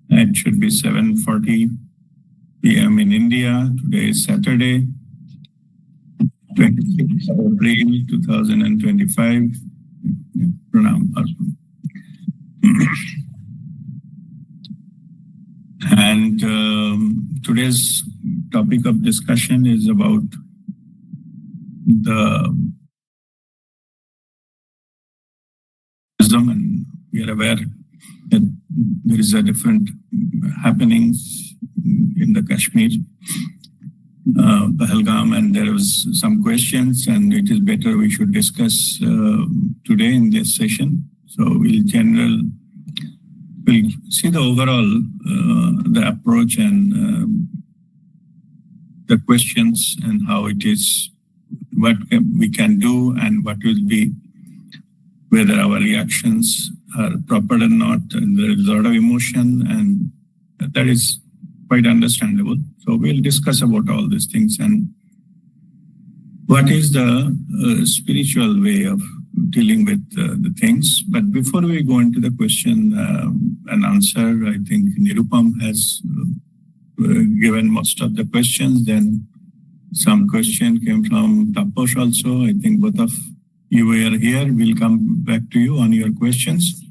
It should be 7:40 p.m. in India. Today is Saturday, 26th of April 2025. Pranam. And today's topic of discussion is about the wisdom, and we are aware that there is a different happenings in the Kashmir, Pahelgam, and there was some questions, and it is better we should discuss today in this session. So we'll see the overall the approach and the questions and how it is, what we can do and what will be, whether our reactions are proper or not. And there is a lot of emotion, and that is quite understandable. So we'll discuss about all these things and what is the spiritual way of dealing with the things. But before we go into the question and answer, I think Nirupam has given most of the questions. Then some question came from Taposh also. I think both of you were here. We'll come back to you on your questions.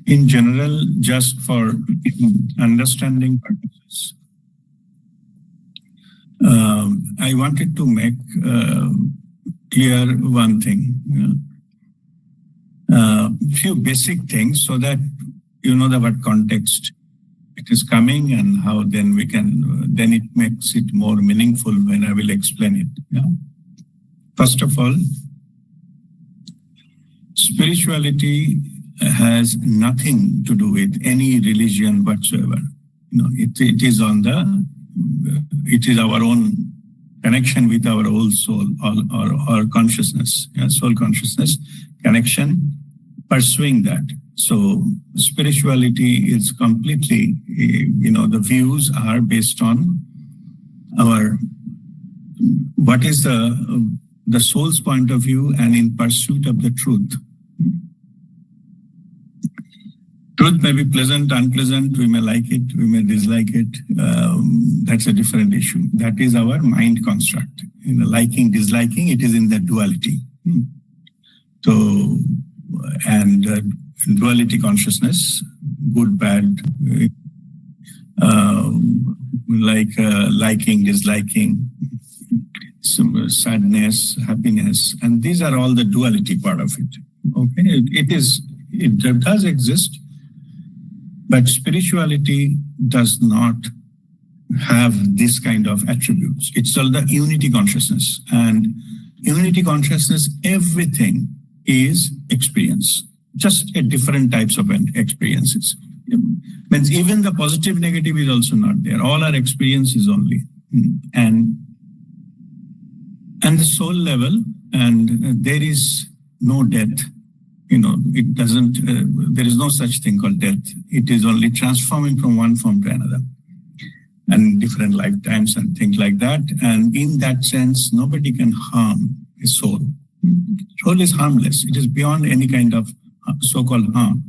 In general, just for understanding purposes, I wanted to make clear one thing, few basic things, so that you know the what context it is coming and how then we can, then it makes it more meaningful when I will explain it. Yeah? First of all, spirituality has nothing to do with any religion whatsoever. It is on the, it is our own connection with our old soul or consciousness, soul consciousness connection, pursuing that. So spirituality is completely, the views are based on our, what is the soul's point of view and in pursuit of the truth. Truth may be pleasant, unpleasant, we may like it, we may dislike it. That's a different issue. That is our mind construct. Liking, disliking, it is in that duality. So, and duality consciousness, good, bad, liking, disliking, sadness, happiness, and these are all the duality part of it. Okay, it does exist. But spirituality does not have this kind of attributes. It's all the unity consciousness. And unity consciousness, everything is experience, just a different types of experiences. Means even the positive, negative is also not there. All our experiences only. And the soul level, and there is no death. It doesn't, there is no such thing called death. It is only transforming from one form to another and different lifetimes and things like that. And in that sense, nobody can harm a soul. Soul is harmless. It is beyond any kind of so-called harm.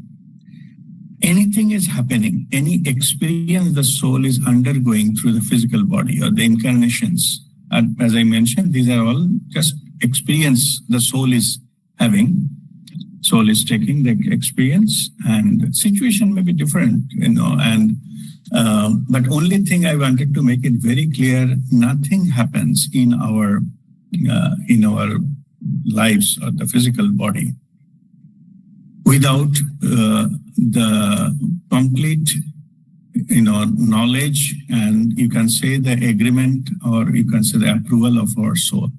Anything is happening, any experience the soul is undergoing through the physical body or the incarnations. And as I mentioned, these are all just experience the soul is having. Soul is taking the experience, and situation may be different, and but only thing I wanted to make it very clear: nothing happens in our lives or the physical body without the complete, knowledge, and you can say the agreement, or you can say the approval of our soul.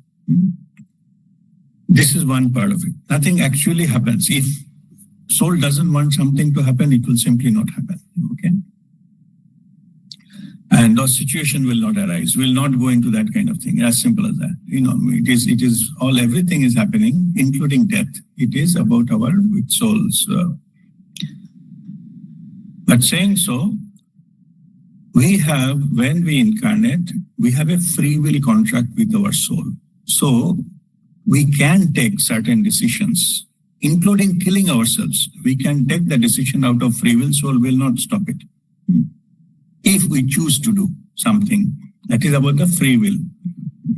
This is one part of it. Nothing actually happens. If soul doesn't want something to happen, it will simply not happen. Okay? And the situation will not arise. We'll not go into that kind of thing. As simple as that. It is all, everything is happening, including death. It is about our souls. But saying so, we have, when we incarnate, we have a free will contract with our soul. So we can take certain decisions including killing ourselves. We can take the decision out of free will, soul will not stop it. If we choose to do something, that is about the free will.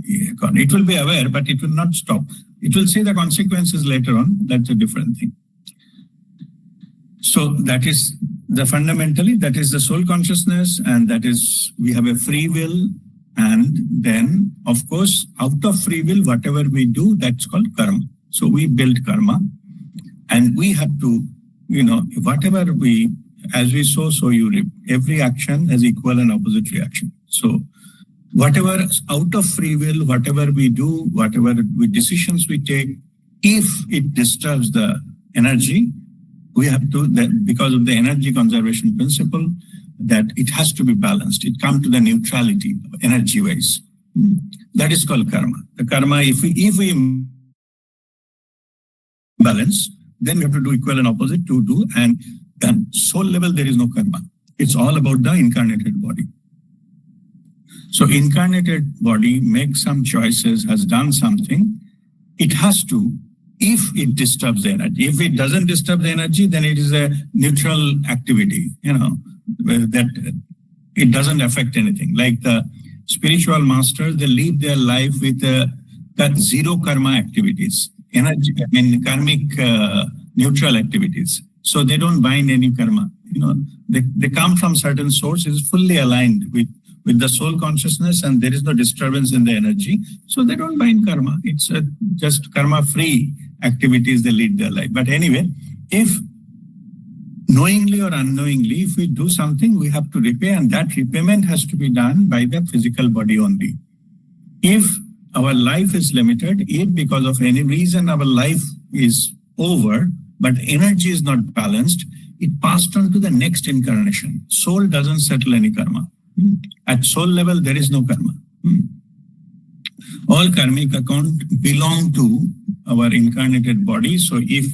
It will be aware, but it will not stop. It will see the consequences later on. That's a different thing. So that is fundamentally, that is the soul consciousness, and that is, we have a free will. And then, of course, out of free will, whatever we do, that's called karma. So we build karma, and we have to, whatever as we sow, so you reap. Every action has equal and opposite reaction. So whatever out of free will, whatever we do, whatever decisions we take, if it disturbs the energy, we have to, because of the energy conservation principle, that it has to be balanced. It comes to the neutrality energy-wise. That is called karma. The karma, if we balance, then we have to do equal and opposite to do, and soul level, there is no karma. It's all about the incarnated body. So incarnated body makes some choices, has done something. It has to, if it disturbs the energy. If it doesn't disturb the energy, then it is a neutral activity, that it doesn't affect anything. Like the spiritual masters, they live their life with that zero karma activities, karmic neutral activities. So they don't bind any karma. They come from certain sources fully aligned with the soul consciousness, and there is no disturbance in the energy. So they don't bind karma. It's just karma-free activities they lead their life. But anyway, if knowingly or unknowingly, if we do something, we have to repay, and that repayment has to be done by the physical body only. If our life is limited, if because of any reason our life is over, but energy is not balanced, it passed on to the next incarnation. Soul doesn't settle any karma. At soul level, there is no karma. All karmic account belong to our incarnated body. So if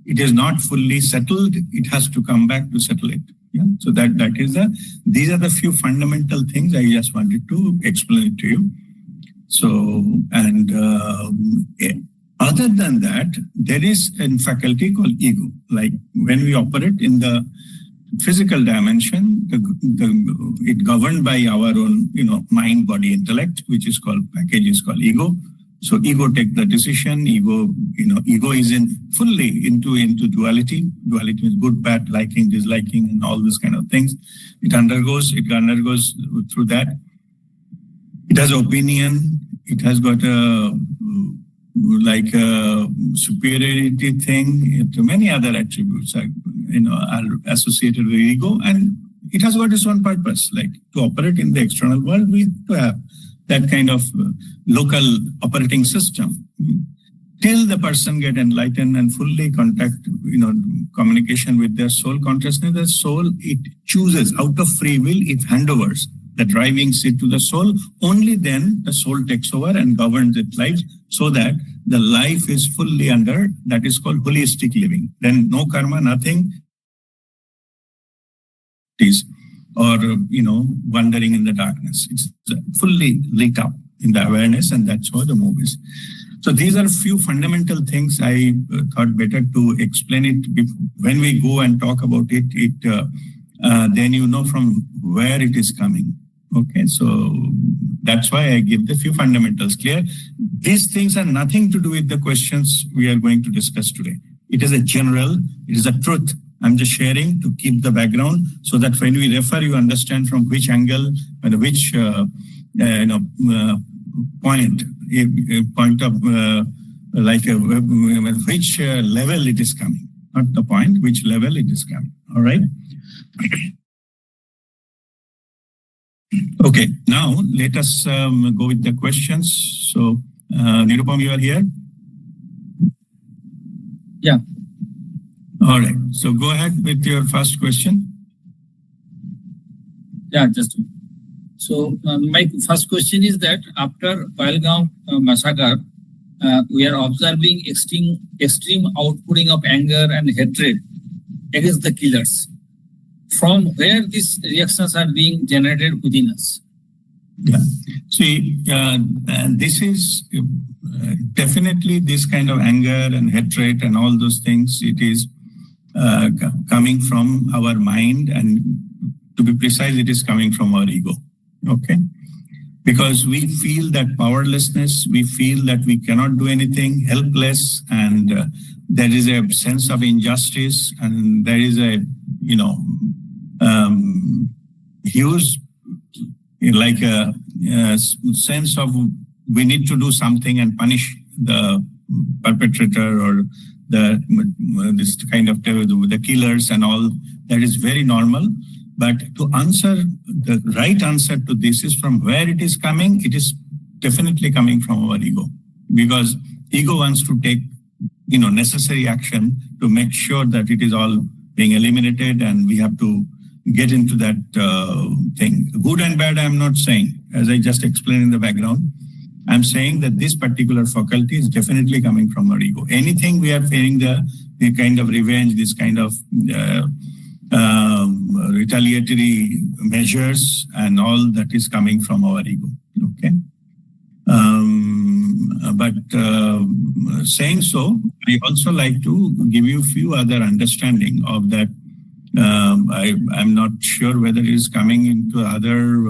it is not fully settled, it has to come back to settle it. Yeah. So that is these are the few fundamental things I just wanted to explain to you. So, and other than that, there is a faculty called ego. Like when we operate in the physical dimension, it governed by our own, mind, body, intellect, which is called ego. So ego take the decision. Ego is fully into duality. Duality is good, bad, liking, disliking, and all these kind of things. It undergoes through that. It has opinion. It has got a superiority thing. To many other attributes are associated with ego, and it has got its own purpose. Like to operate in the external world, we have to have that kind of local operating system. Till the person get enlightened and fully contact, communication with their soul consciousness, the soul, it chooses out of free will, it handovers the driving seat to the soul. Only then the soul takes over and governs its life, so that the life is fully under, that is called holistic living. Then no karma, nothing. Or, wandering in the darkness. It's fully lit up in the awareness, and that's how the move is. So these are a few fundamental things I thought better to explain it when we go and talk about it. Then from where it is coming. Okay, so that's why I give the few fundamentals clear. These things are nothing to do with the questions we are going to discuss today. It is a general, it is a truth. I'm just sharing to keep the background, so that when we refer, you understand from which angle and which point of which level it is coming. Not the point, which level it is coming. All right. Okay, now let us go with the questions. So, Nirupam, you are here? Yeah. All right. So go ahead with your first question. Yeah, just. So my first question is that after Pahelgam massacre, we are observing extreme outpouring of anger and hatred against the killers. From where these reactions are being generated within us? Yeah. See, this is definitely this kind of anger and hatred and all those things, it is coming from our mind, and to be precise, it is coming from our ego. Okay, because we feel that powerlessness, we feel that we cannot do anything, helpless, and there is a sense of injustice, and there is a huge like a sense of we need to do something and punish the perpetrator or this kind of the killers and all. That is very normal. But to answer, the right answer to this is from where it is coming. It is definitely coming from our ego, because ego wants to take necessary action to make sure that it is all being eliminated, and we have to get into that thing. Good and bad, I'm not saying, as I just explained in the background. I'm saying that this particular faculty is definitely coming from our ego. Anything we are fearing, the kind of revenge, this kind of retaliatory measures and all, that is coming from our ego. Okay. But saying so, I also like to give you a few other understanding of that. I'm not sure whether it is coming into other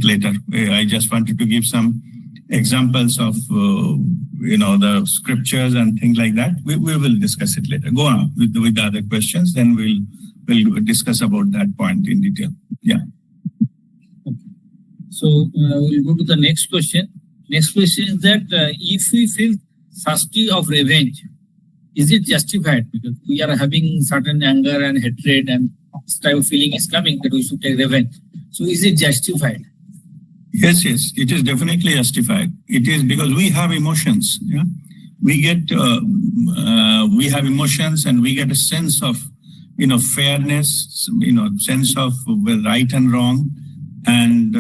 later. I just wanted to give some examples of the scriptures and things like that. We will discuss it later. Go on with the other questions, then we'll discuss about that point in detail. Yeah. So we'll go to the next question. Next question is that if we feel thirsty of revenge, is it justified? Because we are having certain anger and hatred, and this type of feeling is coming that we should take revenge. So is it justified? Yes, it is definitely justified. It is because we have emotions. Yeah, we we have emotions, and we get a sense of fairness, sense of right and wrong. And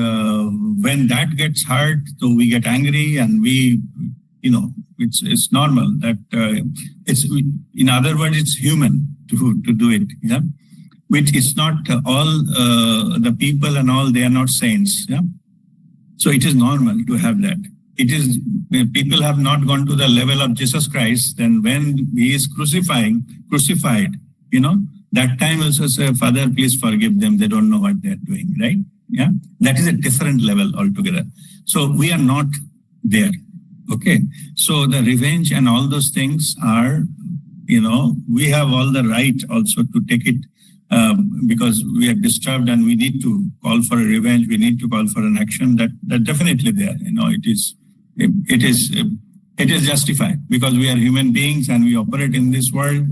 when that gets hurt, so we get angry, and we, it's normal that it's, in other words, it's human to do it. Yeah, which is not all the people and all, they are not saints. Yeah, so it is normal to have that. It is, people have not gone to the level of Jesus Christ. Then when he is crucified, that time also say, Father, please forgive them. They don't know what they're doing, right? Yeah, that is a different level altogether. So we are not there. Okay. So the revenge and all those things are, we have all the right also to take it because we are disturbed and we need to call for a revenge. We need to call for an action that definitely there. It is justified because we are human beings and we operate in this world,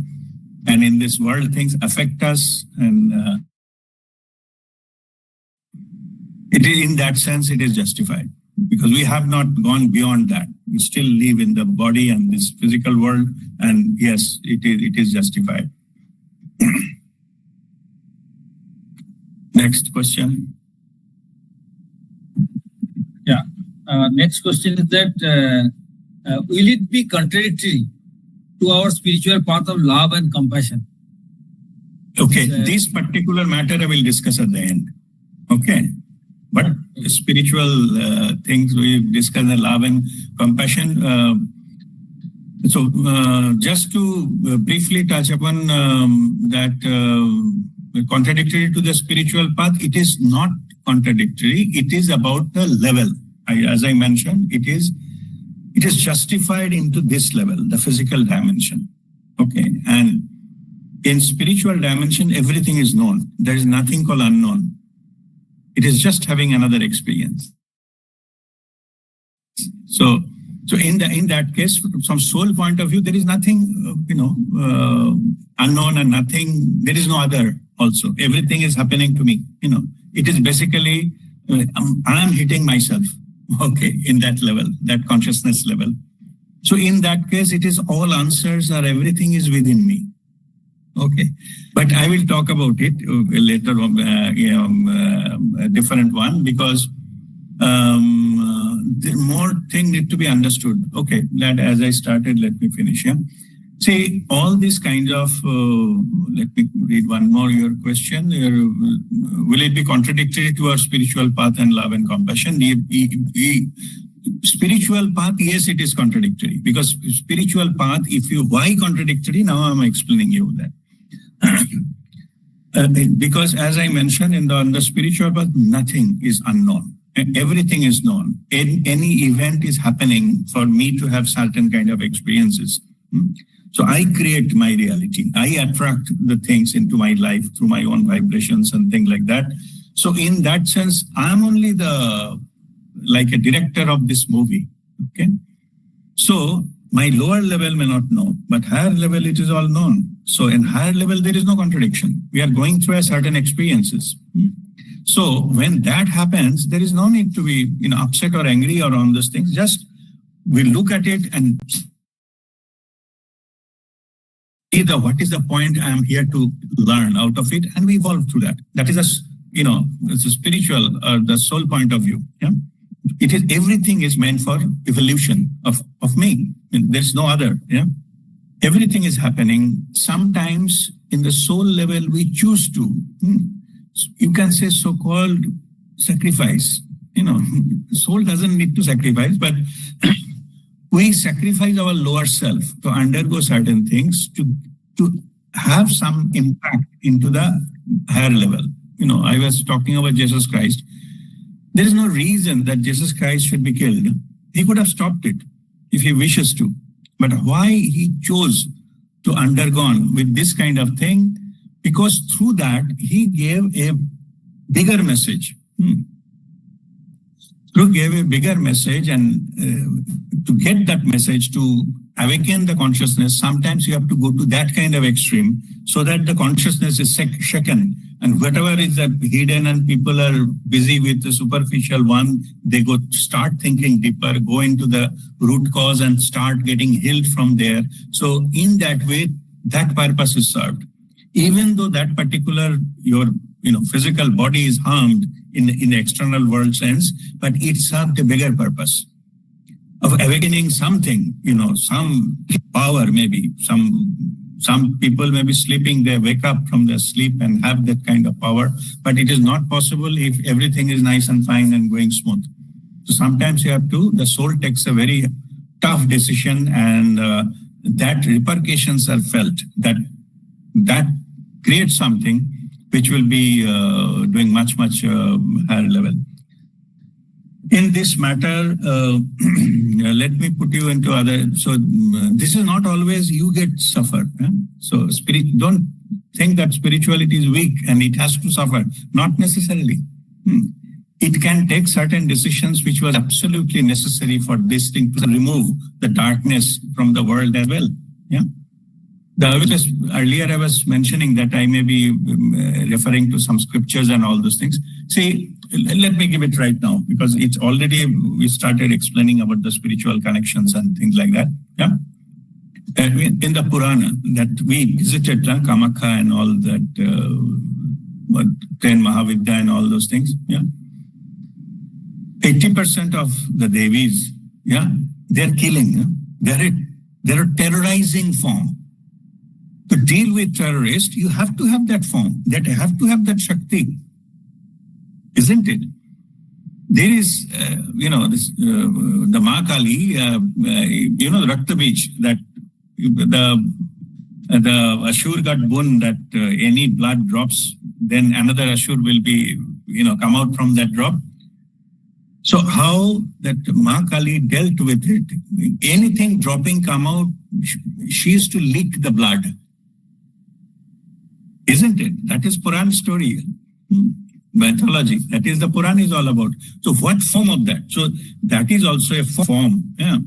and in this world things affect us, and in that sense, it is justified because we have not gone beyond that. We still live in the body and this physical world, and yes, it is justified. Next question. Yeah. Next question is that will it be contradictory to our spiritual path of love and compassion? Okay, this particular matter I will discuss at the end. Okay. But spiritual things we discuss, the love and compassion. So just to briefly touch upon that contradictory to the spiritual path, it is not contradictory. It is about the level. As I mentioned, it is justified into this level, the physical dimension. Okay, and in spiritual dimension, everything is known. There is nothing called unknown. It is just having another experience. So in that case, from soul point of view, there is nothing, unknown and nothing. There is no other. Also, everything is happening to me. It is basically I am hitting myself. Okay, in that level, that consciousness level. So in that case, it is all answers or everything is within me. Okay, but I will talk about it later, a different one, because the more thing need to be understood. Okay, that as I started, let me finish. Yeah. See, all these kinds of, let me read one more your question. Will it be contradictory to our spiritual path and love and compassion? Spiritual path, yes, it is contradictory. Because spiritual path, why contradictory? Now I'm explaining you that. Because as I mentioned, on the spiritual path, nothing is unknown. Everything is known. Any event is happening for me to have certain kind of experiences. So I create my reality. I attract the things into my life through my own vibrations and things like that. So in that sense, I'm only like a director of this movie. Okay. So my lower level may not know, but higher level, it is all known. So in higher level, there is no contradiction. We are going through a certain experiences. So when that happens, there is no need to be upset or angry or on those things. Just we look at it and see what is the point I am here to learn out of it, and we evolve through that. That is it's a spiritual the soul point of view. Yeah, it is everything is meant for evolution of me. There's no other. Yeah, everything is happening. Sometimes in the soul level we choose to. You can say so-called sacrifice. Soul doesn't need to sacrifice, but we sacrifice our lower self to undergo certain things to have some impact into the higher level. I was talking about Jesus Christ. There is no reason that Jesus Christ should be killed. He could have stopped it if he wishes to. But why he chose to undergo with this kind of thing? Because through that, he gave a bigger message. He gave a bigger message, and to get that message, to awaken the consciousness, sometimes you have to go to that kind of extreme so that the consciousness is shaken. And whatever is hidden and people are busy with the superficial one, they start thinking deeper, go into the root cause and start getting healed from there. So in that way, that purpose is served. Even though that particular your physical body is harmed in the external world sense, but it served a bigger purpose of awakening something, some power maybe. Some people may be sleeping, they wake up from their sleep and have that kind of power, but it is not possible if everything is nice and fine and going smooth. So sometimes the soul takes a very tough decision, and that repercussions are felt, that creates something which will be doing much higher level. In this matter, let me put you into other. So this is not always you get suffer. So don't think that spirituality is weak and it has to suffer. Not necessarily. It can take certain decisions which was absolutely necessary for this thing to remove the darkness from the world as well. Yeah. Earlier I was mentioning that I may be referring to some scriptures and all those things. See, let me give it right now, because it's already, we started explaining about the spiritual connections and things like that. Yeah. In the Purana that we visited, Kamakha and all that, 10 Mahavidya and all those things. Yeah. 80% of the Devis, yeah, they're killing. They're a terrorizing form. To deal with terrorists, you have to have that form, that have to have that Shakti, isn't it? There is, the Ma Kali, the Rakta Beach, that the Ashur got bun that any blood drops, then another Ashur will be, come out from that drop. So how that Ma Kali dealt with it, anything dropping come out, she used to leak the blood. Isn't it? That is Puran story. Mythology. That is the Puran is all about. So what form of that? So that is also a form, yeah,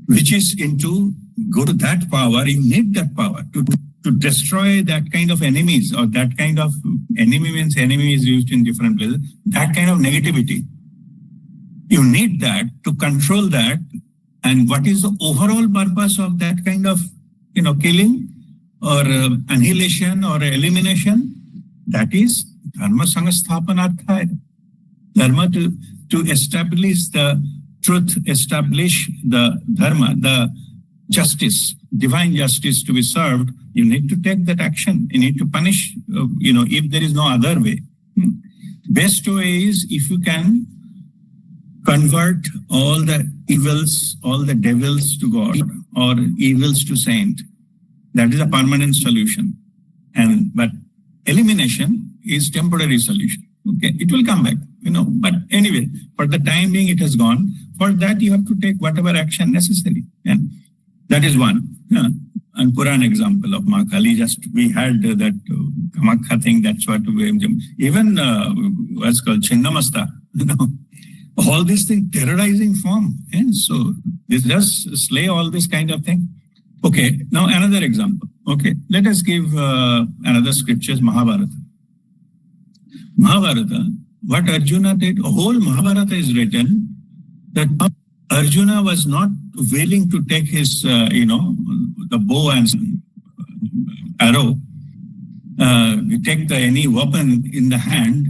which is go to that power. You need that power to destroy that kind of enemies, or that kind of enemy means enemy is used in different places. That kind of negativity. You need that to control that. And what is the overall purpose of that kind of, killing or annihilation or elimination? That is Dharma Sanghasthapanarthaya. Dharma to establish the truth, establish the Dharma, justice, divine justice to be served, you need to take that action. You need to punish, if there is no other way. Best way is if you can convert all the evils, all the devils to God or evils to saint. That is a permanent solution. But elimination is temporary solution. Okay, it will come back, but anyway, for the time being, it has gone. For that, you have to take whatever action necessary. And that is one. And Puran example of Ma Kali, we had that Kamakha thing, that's what we, even what's called Chinnamasta, all these things, terrorizing form. And so this just slay all this kind of thing. Okay, now another example. Okay, let us give another scriptures, Mahabharata. Mahabharata, what Arjuna did, whole Mahabharata is written that Arjuna was not willing to take his, the bow and arrow, take any weapon in the hand,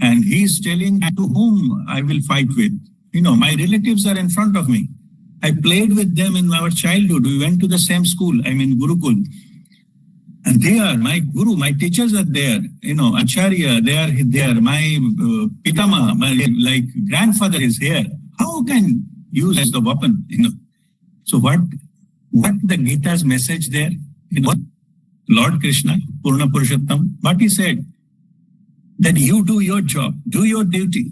and he is telling to whom I will fight with. My relatives are in front of me. I played with them in our childhood. We went to the same school, Gurukul. And they are my guru, my teachers are there, Acharya, they are there, my Pitama, my grandfather is here. How can use as the weapon, So what the Gita's message there, Lord Krishna, Purna Purushottam, what he said, that you do your job, do your duty,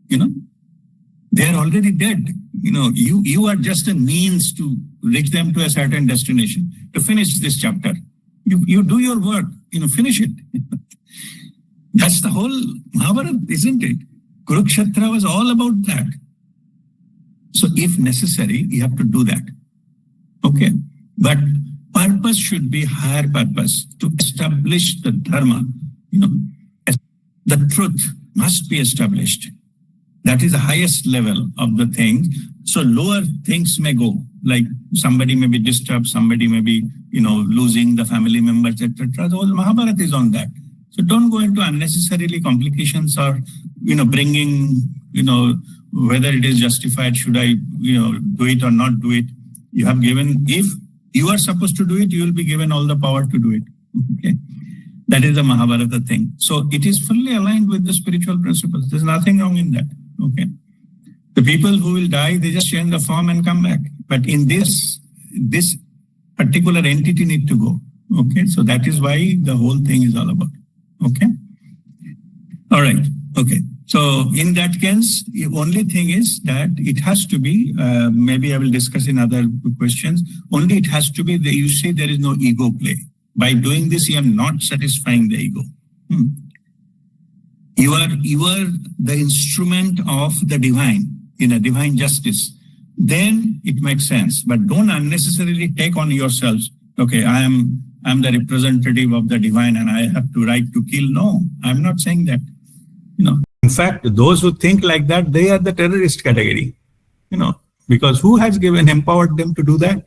they are already dead. You are just a means to reach them to a certain destination, to finish this chapter. You do your work, finish it. That's the whole Mahabharata, isn't it? Kurukshetra was all about that. So if necessary, you have to do that. Okay. But purpose should be higher purpose to establish the Dharma. The truth must be established. That is the highest level of the thing. So lower things may go, like somebody may be disturbed, somebody may be, losing the family members, etc. The whole Mahabharata is on that. So don't go into unnecessarily complications or, bringing, whether it is justified, should I, do it or not do it. You have given, if you are supposed to do it, you will be given all the power to do it. Okay. That is the Mahabharata thing. So it is fully aligned with the spiritual principles. There's nothing wrong in that. Okay. The people who will die, they just change the form and come back. But in this particular entity need to go. Okay. So that is why the whole thing is all about. Okay. All right. Okay. So in that case, the only thing is that it has to be, maybe I will discuss in other questions, only it has to be, you say there is no ego play. By doing this, you are not satisfying the ego. You are the instrument of the divine, divine justice. Then it makes sense. But don't unnecessarily take on yourselves, okay, I am the representative of the divine and I have to right to kill. No, I'm not saying that. In fact, those who think like that, they are the terrorist category, because who has empowered them to do that?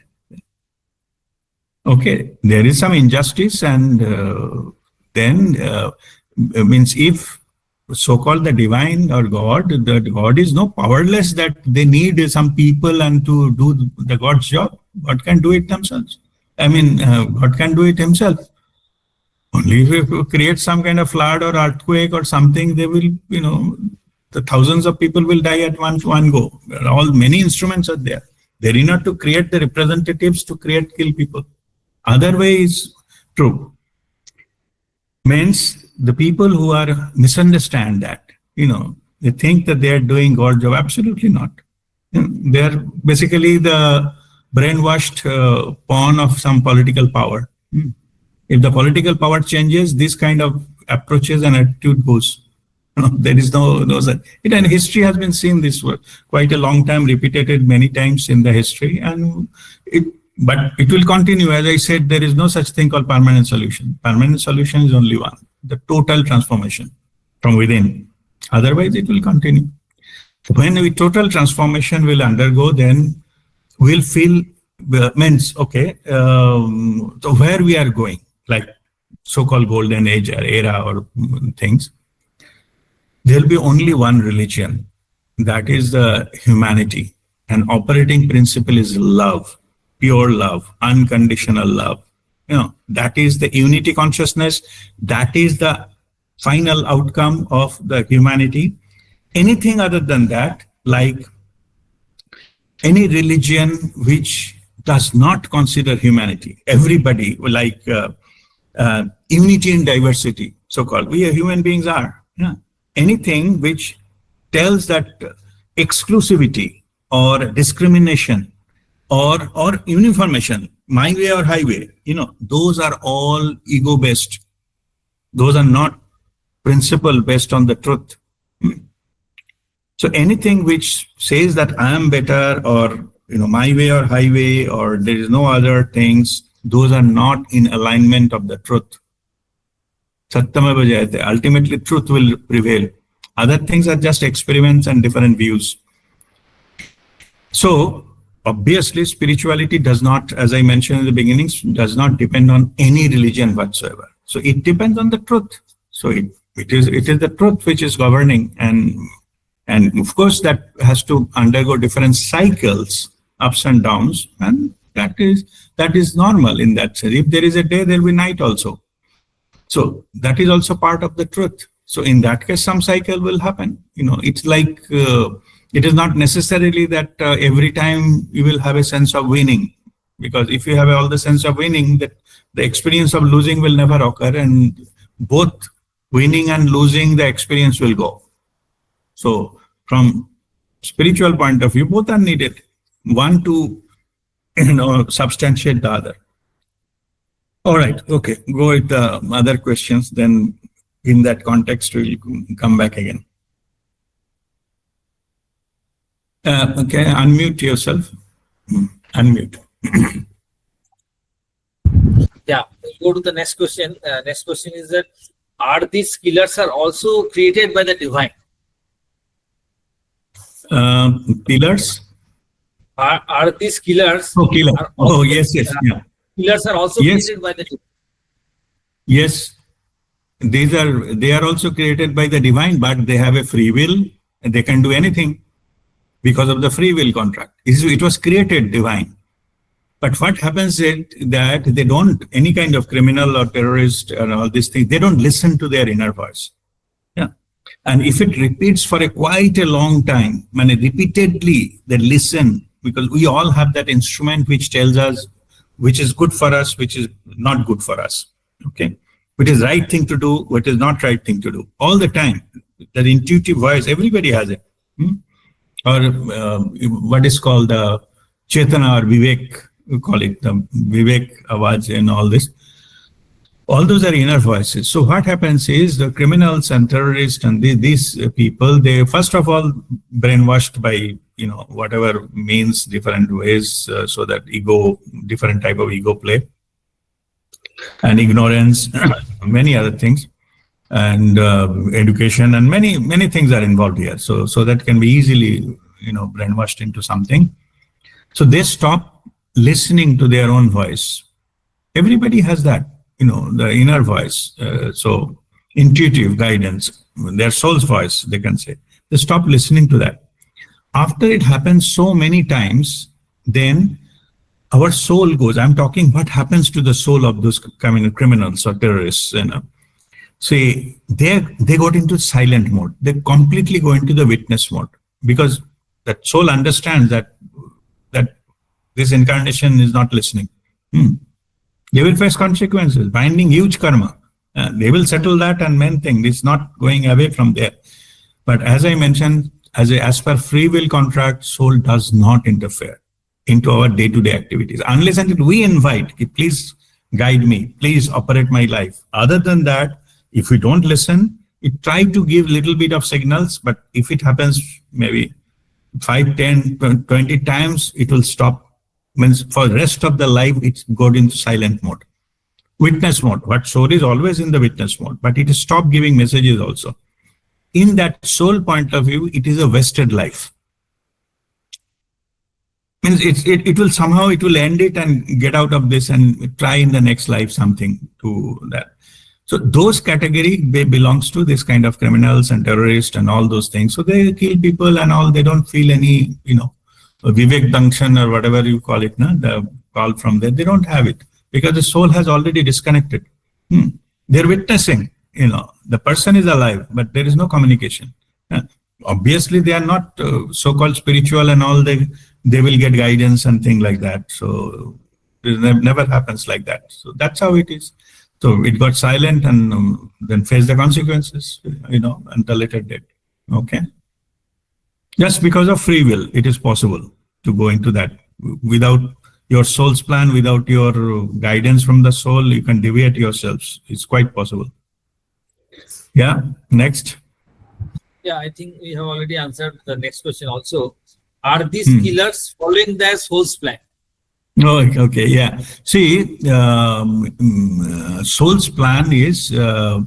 Okay, there is some injustice, and then means if so-called the divine or God, the God is no powerless that they need some people and to do the God's job. God can do it themselves. God can do it himself. Only if you create some kind of flood or earthquake or something, they will, the thousands of people will die at one go. Many instruments are there. They are not to create the representatives to kill people. Other way is true. Means the people who are misunderstand that, they think that they are doing God's job. Absolutely not. They are basically the brainwashed pawn of some political power. If the political power changes, this kind of approaches and attitude goes. There is no such. And history has been seen this way quite a long time, repeated many times in the history, but it will continue. As I said, there is no such thing called permanent solution. Permanent solution is only one: the total transformation from within. Otherwise, it will continue. When we total transformation will undergo, then we'll feel means okay. So where we are going, like so-called golden age or era or things, there will be only one religion, that is the humanity, and operating principle is love. pure love, unconditional love. That is the unity consciousness. That is the final outcome of the humanity. Anything other than that, like any religion which does not consider humanity, everybody, like unity in diversity, so-called, we human beings are. Anything which tells that exclusivity or discrimination or uniformation, my way or highway, those are all ego-based. Those are not principle based on the truth. So anything which says that I am better, or my way or highway, or there is no other things, those are not in alignment of the truth. Satyameva Jayate. Ultimately, truth will prevail. Other things are just experiments and different views. So obviously, spirituality does not, as I mentioned in the beginning, does not depend on any religion whatsoever. So it depends on the truth. So it is the truth which is governing, and of course that has to undergo different cycles, ups and downs, and that is normal in that sense. If there is a day, there will be night also. So that is also part of the truth. So in that case, some cycle will happen. It's like it is not necessarily that every time you will have a sense of winning, because if you have all the sense of winning, that the experience of losing will never occur, and both winning and losing, the experience will go. So from spiritual point of view, both are needed. One to substantiate the other. All right. Okay. Go with the other questions. Then in that context, we'll come back again. Okay. Unmute yourself. Unmute. Yeah. We'll go to the next question. Next question is that, are these killers are also created by the divine? Pillars? Are these killers? Oh, killer. Yes. Yeah. Killers are also created by the divine. Yes. They are also created by the divine, but they have a free will and they can do anything because of the free will contract. It was created divine. But what happens is that they don't, any kind of criminal or terrorist and all these things, they don't listen to their inner voice. Yeah. And if it repeats for quite a long time, repeatedly they listen, because we all have that instrument which tells us which is good for us, which is not good for us. Okay. Which is right thing to do, what is not right thing to do. All the time. That intuitive voice, everybody has it. Or what is called Chetana or Vivek, we call it the Vivek Awaj and all this. All those are inner voices. So what happens is the criminals and terrorists and these people, they first of all brainwashed by whatever means, different ways, so that ego, different type of ego play and ignorance, many other things, and education, and many things are involved here. So that can be easily brainwashed into something. So they stop listening to their own voice. Everybody has that, the inner voice. So intuitive guidance, their soul's voice, they can say. They stop listening to that. After it happens so many times, then our soul goes. I'm talking what happens to the soul of those criminals or terrorists. See, they got into silent mode. They completely go into the witness mode, because that soul understands that this incarnation is not listening. They will face consequences, binding huge karma. They will settle that, and main thing is not going away from there. But as I mentioned, as per free will contract, soul does not interfere into our day-to-day activities unless until we invite, please guide me, please operate my life. Other than that, if we don't listen, it try to give little bit of signals, but if it happens maybe 5, 10, 20 times, it will stop. Means for the rest of the life, it's got into silent mode. Witness mode. What soul is always in the witness mode, but it is stopped giving messages also. In that soul point of view, it is a wasted life. Means it will somehow, it will end it and get out of this and try in the next life something to that. So those category, they belongs to this kind of criminals and terrorists and all those things. So they kill people and all, they don't feel any, Vivek Dangshan or whatever you call it, call from there. They don't have it because the soul has already disconnected. They're witnessing, the person is alive, but there is no communication. Obviously, they are not so-called spiritual and all. They will get guidance and things like that. So it never happens like that. So that's how it is. So it got silent and then faced the consequences, until later date. Okay. Just because of free will, it is possible to go into that. Without your soul's plan, without your guidance from the soul, you can deviate yourselves. It's quite possible. Yeah. Next. Yeah, I think we have already answered the next question also. Are these killers following their soul's plan? Oh, okay, yeah. See, soul's plan is, no,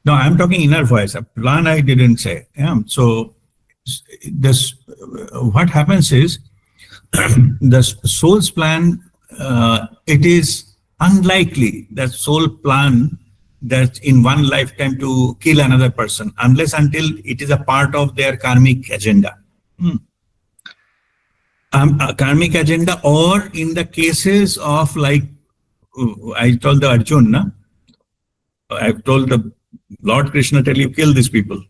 I'm talking inner voice. A plan I didn't say. Yeah. So this, what happens is, the soul's plan, it is unlikely that soul plan that in one lifetime to kill another person, unless until it is a part of their karmic agenda. A karmic agenda, or in the cases of, like I told the Arjuna, I've told the Lord Krishna, tell you kill these people.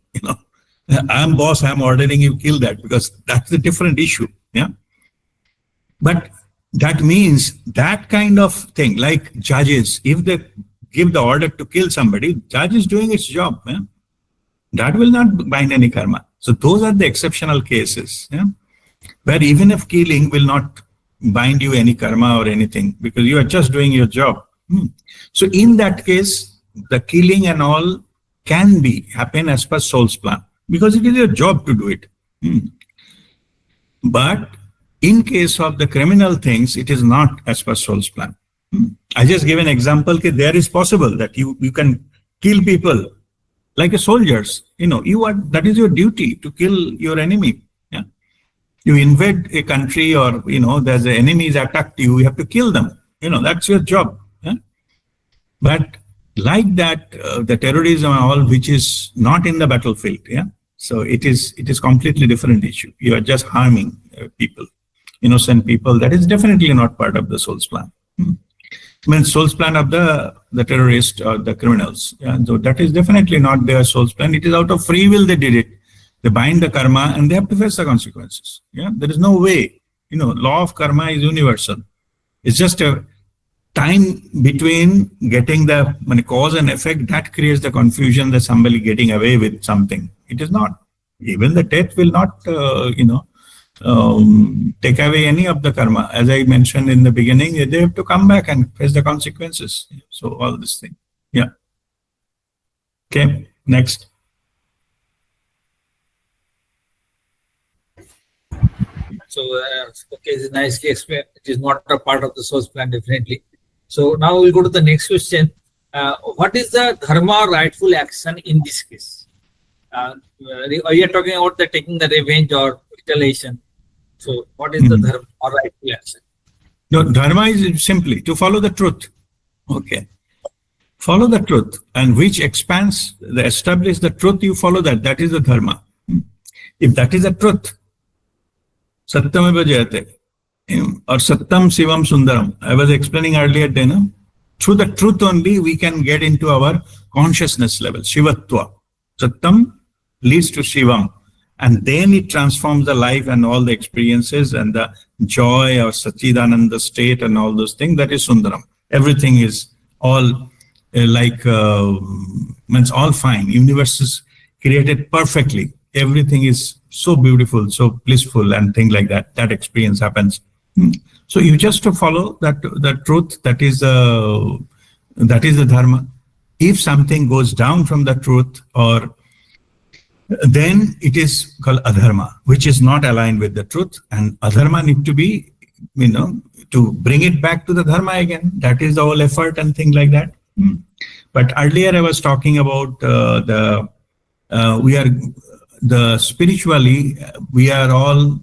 I'm boss, I'm ordering you kill that, because that's a different issue. Yeah. But that means that kind of thing, like judges, if they give the order to kill somebody, judge is doing its job. Yeah? That will not bind any karma. So those are the exceptional cases. Yeah? Where even if killing will not bind you any karma or anything, because you are just doing your job. So in that case, the killing and all can happen as per soul's plan, because it is your job to do it. But in case of the criminal things, it is not as per soul's plan. I just give an example. There is possible that you can kill people like a soldiers. That is your duty, to kill your enemy. Yeah. You invade a country, or there's an enemy is attacked you have to kill them. That's your job. Yeah? But like that, the terrorism and all, which is not in the battlefield. Yeah. So it is completely different issue. You are just harming people, innocent people. That is definitely not part of the soul's plan. Soul's plan of the terrorist or the criminals. Yeah? So that is definitely not their soul's plan. It is out of free will they did it. They bind the karma and they have to face the consequences. Yeah, there is no way. Law of karma is universal. It's just a time between getting the cause and effect that creates the confusion that somebody getting away with something. It is not. Even the death will not, take away any of the karma. As I mentioned in the beginning, they have to come back and face the consequences. So all this thing. Yeah. Okay. Next. So, okay, it's nicely explained. It is not a part of the source plan, definitely. So now we'll go to the next question. What is the dharma or rightful action in this case? You are talking about taking the revenge or retaliation. So what is the dharma or rightful action? No, dharma is simply to follow the truth. Okay. Follow the truth, and which expands, establish the truth, you follow that. That is the dharma. If that is the truth, Satyam eva jayate, or Satyam Shivam Sundaram. I was explaining earlier, through the truth only we can get into our consciousness level, Shivatva. Satyam leads to Shivam, and then it transforms the life and all the experiences and the joy or Sachidananda state and all those things. That is Sundaram. Everything is all means all fine. Universe is created perfectly. Everything is so beautiful, so blissful, and things like that. That experience happens. So you just to follow that the truth. That is the dharma. If something goes down from the truth, or then it is called adharma, which is not aligned with the truth. And adharma need to be, to bring it back to the dharma again. That is the whole effort and things like that. But earlier I was talking about spiritually, we are all,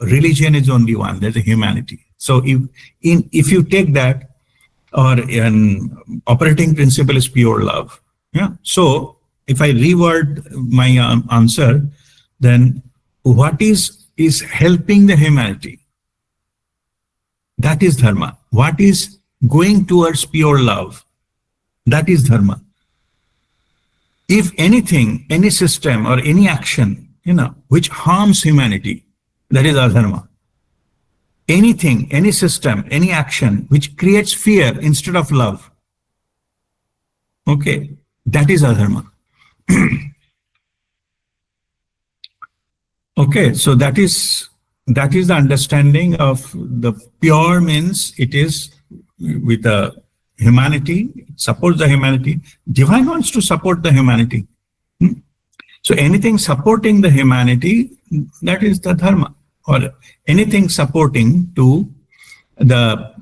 religion is only one, there's a humanity. So if you take that, or an operating principle is pure love. Yeah. So if I reword my answer, then what is helping the humanity? That is dharma. What is going towards pure love? That is dharma. If anything, any system or any action, which harms humanity, that is adharma. Anything, any system, any action which creates fear instead of love, okay, that is adharma. Okay, so that is the understanding of the pure means it is with the humanity, supports the humanity. Divine wants to support the humanity. So anything supporting the humanity, that is the dharma, or anything supporting to the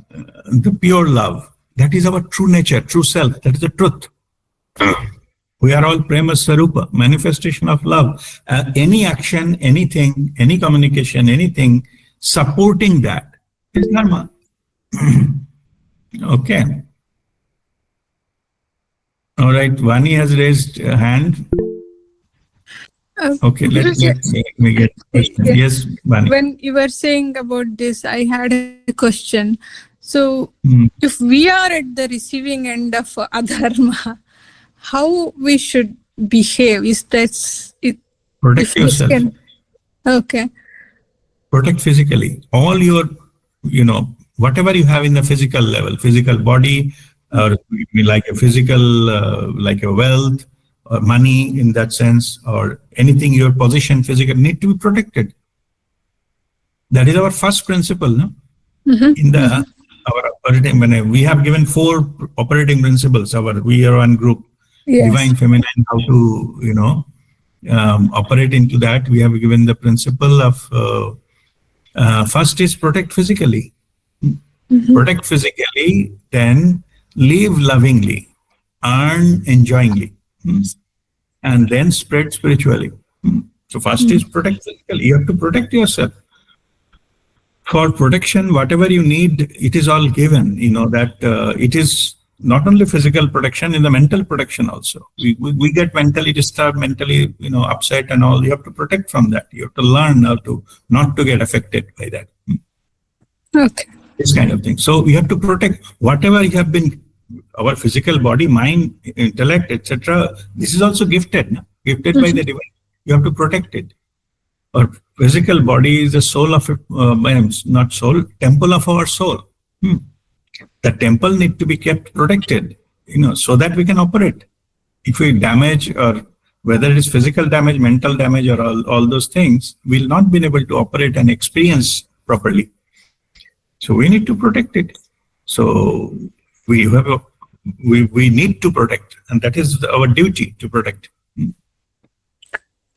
pure love. That is our true nature, true self. That is the truth. We are all prema sarupa, manifestation of love. Any action, anything, any communication, anything supporting that is dharma. Okay. All right, Vani has raised a hand. Okay, let me get a question. Yeah. Yes, Vani. When you were saying about this, I had a question. So, if we are at the receiving end of adharma, how we should behave? Is that it? Protect yourself. Okay. Protect physically. All your, whatever you have in the physical level, physical body, or like a physical, like a wealth, or money in that sense, or anything, your position, physical, need to be protected. That is our first principle, no? In our operating, we have given 4 operating principles, our WeAreOne group, Yes. divine feminine, how to, operate into that. We have given the principle of, first is protect physically. Protect physically, then live lovingly, earn enjoyingly, and then spread spiritually. So first is protect physically. You have to protect yourself. For protection, whatever you need, it is all given. That it is not only physical protection, in the mental protection also. We get mentally disturbed, mentally upset and all. You have to protect from that. You have to learn how to not to get affected by that. Okay. This kind of thing. So we have to protect whatever you have been, our physical body, mind, intellect, etc. This is also gifted, no? Gifted by the divine. You have to protect it. Our physical body is the soul of, not soul, temple of our soul. The temple need to be kept protected, so that we can operate. If we damage, or whether it is physical damage, mental damage, or all those things, we'll not be able to operate and experience properly. So we need to protect it. So we need to protect, and that is our duty to protect.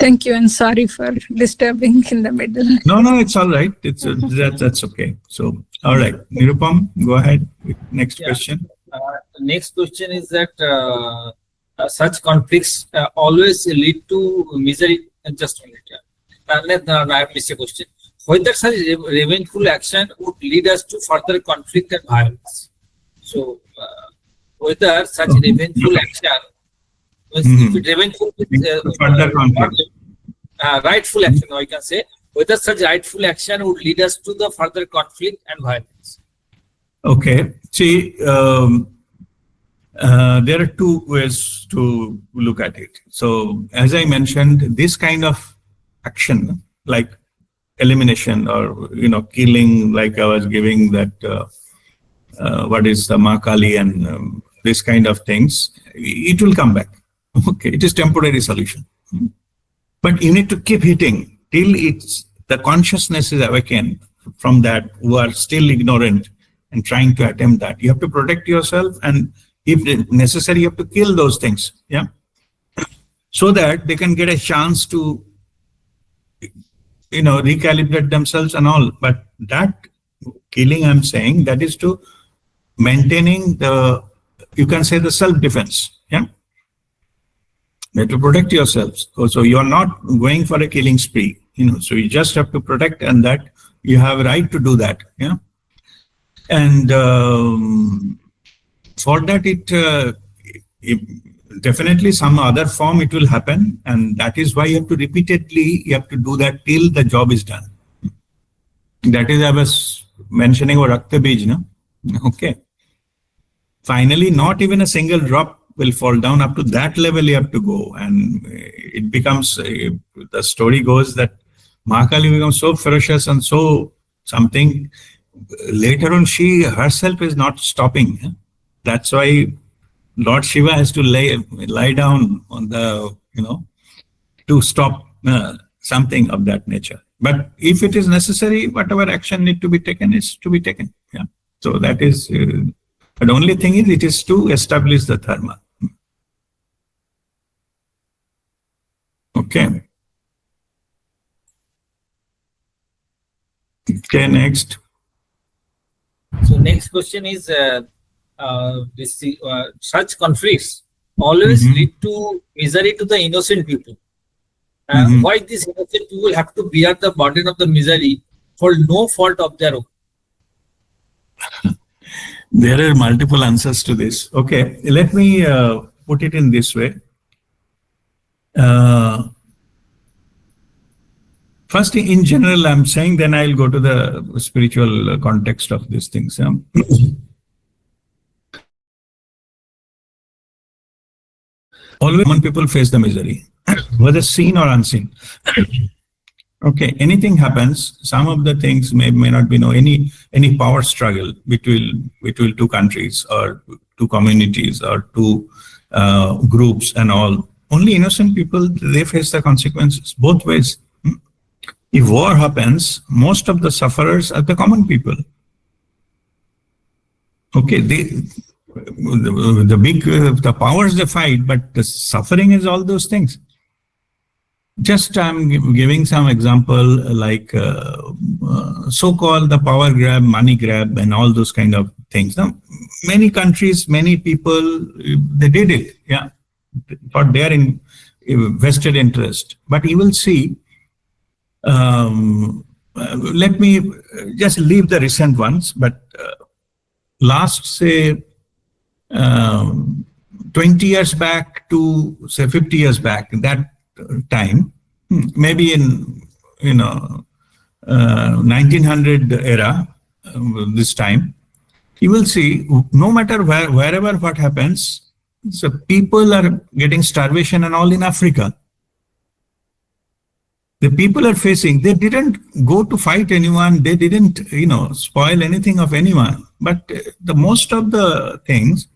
Thank you, and sorry for disturbing in the middle. No, it's all right. It's that's okay. So, all right, Nirupam, go ahead with next question. Next question is that such conflicts always lead to misery. Just a minute. I have missed a question. Whether such revengeful action would lead us to further conflict and violence. So, whether such revengeful action, if it revengeful further conflict. Rightful action, I can say, whether such rightful action would lead us to the further conflict and violence. Okay. See, there are 2 ways to look at it. So, as I mentioned, this kind of action, like elimination or killing, like I was giving that, what is the Makali and this kind of things, it will come back. Okay, it is temporary solution. But you need to keep hitting till the consciousness is awakened from that, who are still ignorant and trying to attempt that. You have to protect yourself, and if necessary, you have to kill those things. Yeah, so that they can get a chance to recalibrate themselves and all. But that killing, I'm saying, that is to maintaining you can say the self-defense. Yeah. You have to protect yourselves. So you are not going for a killing spree, so you just have to protect, and that you have a right to do that. Yeah. And for that, it definitely some other form it will happen. And that is why you have to do that till the job is done. That is our mentioning about Rakta Bij, no? Okay. Finally, not even a single drop will fall down. Up to that level you have to go. And it becomes, the story goes that Mahakali becomes so ferocious and so something. Later on, she herself is not stopping. That's why Lord Shiva has to lie down on the, to stop something of that nature. But if it is necessary, whatever action need to be taken is to be taken. Yeah. So that is, but the only thing is, it is to establish the Dharma. Okay. Okay, next. So next question is, such conflicts always lead to misery to the innocent people. Why these innocent people have to bear the burden of the misery for no fault of their own? There are multiple answers to this. Okay, let me put it in this way. First, in general, I'm saying, then I'll go to the spiritual context of these things. Always when people face the misery, whether seen or unseen. Okay, anything happens, some of the things may not be any power struggle between two countries or two communities or two groups and all. Only innocent people, they face the consequences both ways. If war happens, most of the sufferers are the common people. Okay, the powers they fight, but the suffering is all those things. Just I'm giving some example, like so-called the power grab, money grab, and all those kind of things. Now, many countries, many people, they did it, yeah, for their vested interest. But you will see, let me just leave the recent ones, but last, say, 20 years back to, say, 50 years back, that time, maybe in 1900 era, this time, you will see, no matter wherever what happens, so people are getting starvation and all in Africa. The people are facing, they didn't go to fight anyone, they didn't, spoil anything of anyone. But the most of the things,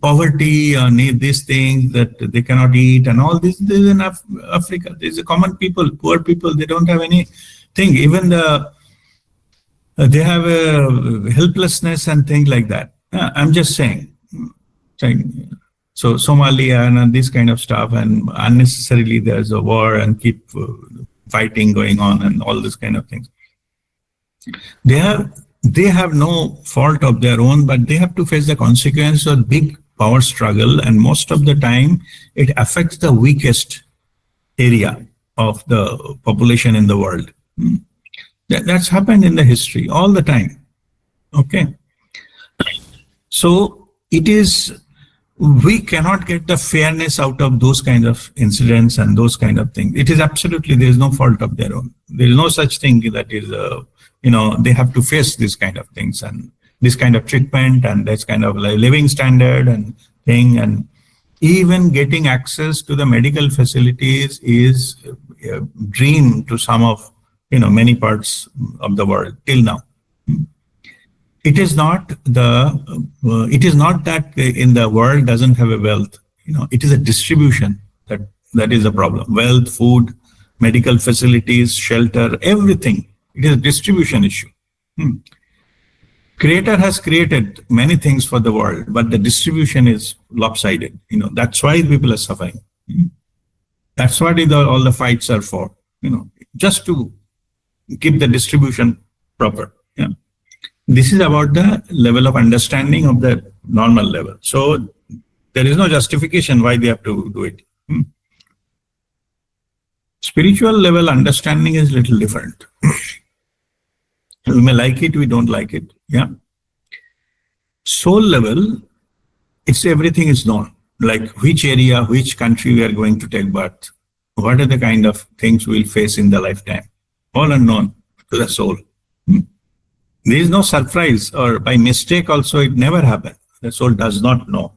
poverty, need these things that they cannot eat and all this is in Africa. There's a common people, poor people, they don't have anything. Even they have a helplessness and things like that. I'm just saying. So Somalia and this kind of stuff, and unnecessarily there's a war and keep fighting going on and all this kind of things. They have no fault of their own, but they have to face the consequence of big power struggle, and most of the time it affects the weakest area of the population in the world. That's happened in the history all the time. Okay. So it is, we cannot get the fairness out of those kind of incidents and those kind of things. It is absolutely, there is no fault of their own. There is no such thing that is, they have to face these kind of things and this kind of treatment and this kind of living standard and thing. And even getting access to the medical facilities is a dream to some of, many parts of the world till now. It is not that in the world doesn't have a wealth, it is a distribution that is a problem. Wealth, food, medical facilities, shelter, everything. It is a distribution issue. Creator has created many things for the world, but the distribution is lopsided. That's why people are suffering. That's what all the fights are for, just to keep the distribution proper. Yeah. This is about the level of understanding of the normal level. So there is no justification why they have to do it. Spiritual level understanding is a little different. We may like it, we don't like it. Yeah. Soul level, it's everything is known. Like which area, which country we are going to take birth. What are the kind of things we'll face in the lifetime. All unknown to the soul. There is no surprise, or by mistake also it never happened. The soul does not know.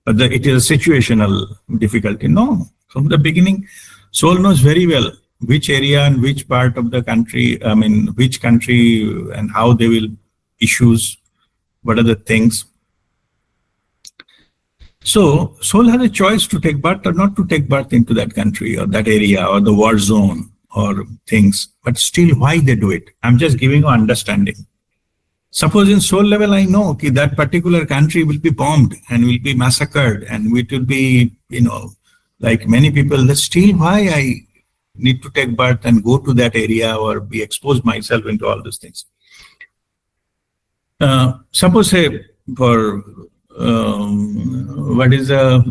But it is a situational difficulty. No, from the beginning, soul knows very well which area and which part of the country, which country and how they will issues, what are the things. So soul has a choice to take birth or not to take birth into that country or that area or the war zone or things, but still why they do it. I'm just giving you understanding. Suppose in soul level, I know that particular country will be bombed and will be massacred and it will be, like many people, that's still why I need to take birth and go to that area or be exposed myself into all these things. Suppose say for what is the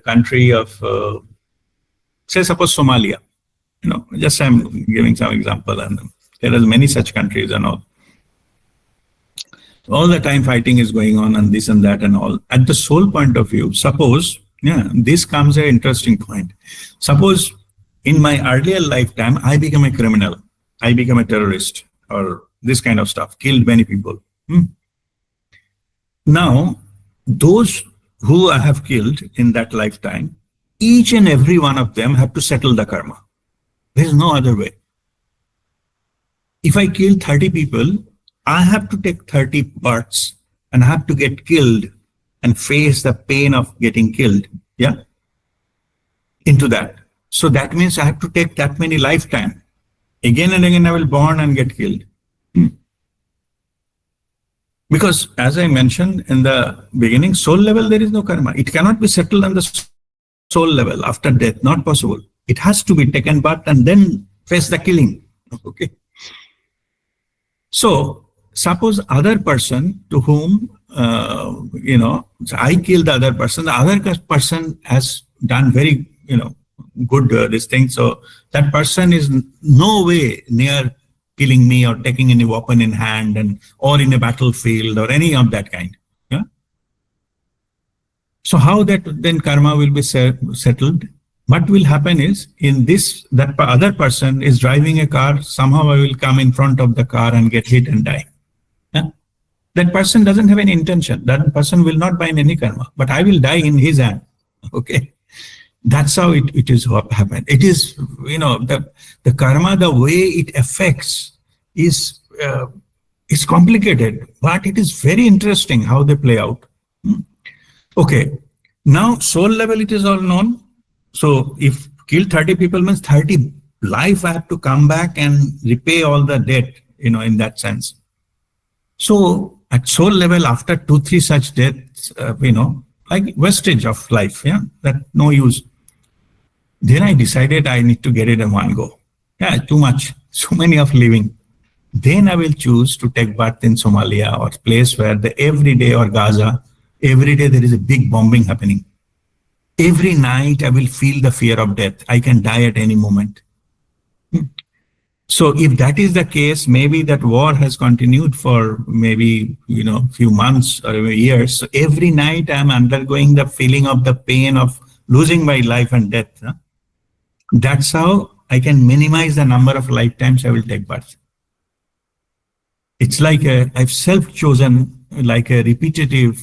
country of say suppose Somalia, just I'm giving some example, and there are many such countries and all the time fighting is going on and this and that and all. At the soul point of view, suppose, this comes an interesting point. Suppose in my earlier lifetime, I become a criminal, I become a terrorist or this kind of stuff, killed many people. Now, those who I have killed in that lifetime, each and every one of them have to settle the karma. There is no other way. If I kill 30 people, I have to take 30 births and I have to get killed and face the pain of getting killed, into that. So that means I have to take that many lifetime. Again and again I will born and get killed. Because as I mentioned in the beginning, soul level, there is no karma. It cannot be settled on the soul level after death, not possible. It has to be taken birth and then face the killing, okay? So suppose other person to whom, I killed the other person has done very, good this thing. So that person is no way near killing me or taking any weapon in hand or in a battlefield or any of that kind. Yeah. So how that then karma will be settled? What will happen is that other person is driving a car, somehow I will come in front of the car and get hit and die. Yeah? That person doesn't have any intention. That person will not bind any karma, but I will die in his hand. Okay. That's how it is what happened. It is, the karma, the way it affects is it's complicated, but it is very interesting how they play out. Okay. Now soul level, it is all known. So if kill 30 people means 30 life, I have to come back and repay all the debt, in that sense. So at soul level, after 2-3 such deaths, like wastage of life, that no use. Then I decided I need to get it in one go. Too much, so many of living. Then I will choose to take birth in Somalia or place where every day, or Gaza, every day there is a big bombing happening. Every night I will feel the fear of death. I can die at any moment. So if that is the case, maybe that war has continued for maybe, few months or years. So every night I'm undergoing the feeling of the pain of losing my life and death. That's how I can minimize the number of lifetimes I will take birth. It's like I've self-chosen like a repetitive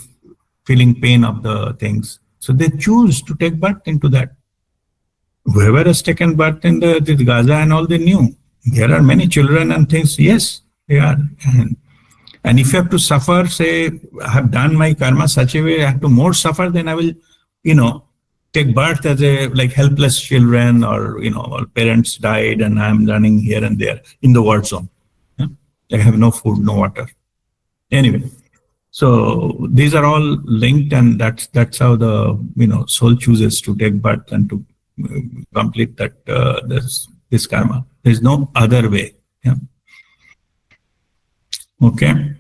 feeling pain of the things. So they choose to take birth into that. Whoever has taken birth in the Gaza and all, they knew. There are many children and things. Yes, they are. And if you have to suffer, say, I have done my karma such a way, I have to more suffer, then I will, take birth as like helpless children or, or parents died and I'm running here and there in the war zone. I have no food, no water. Anyway. So these are all linked, and that's how the soul chooses to take birth and to complete that this karma. There is no other way. Yeah. Okay.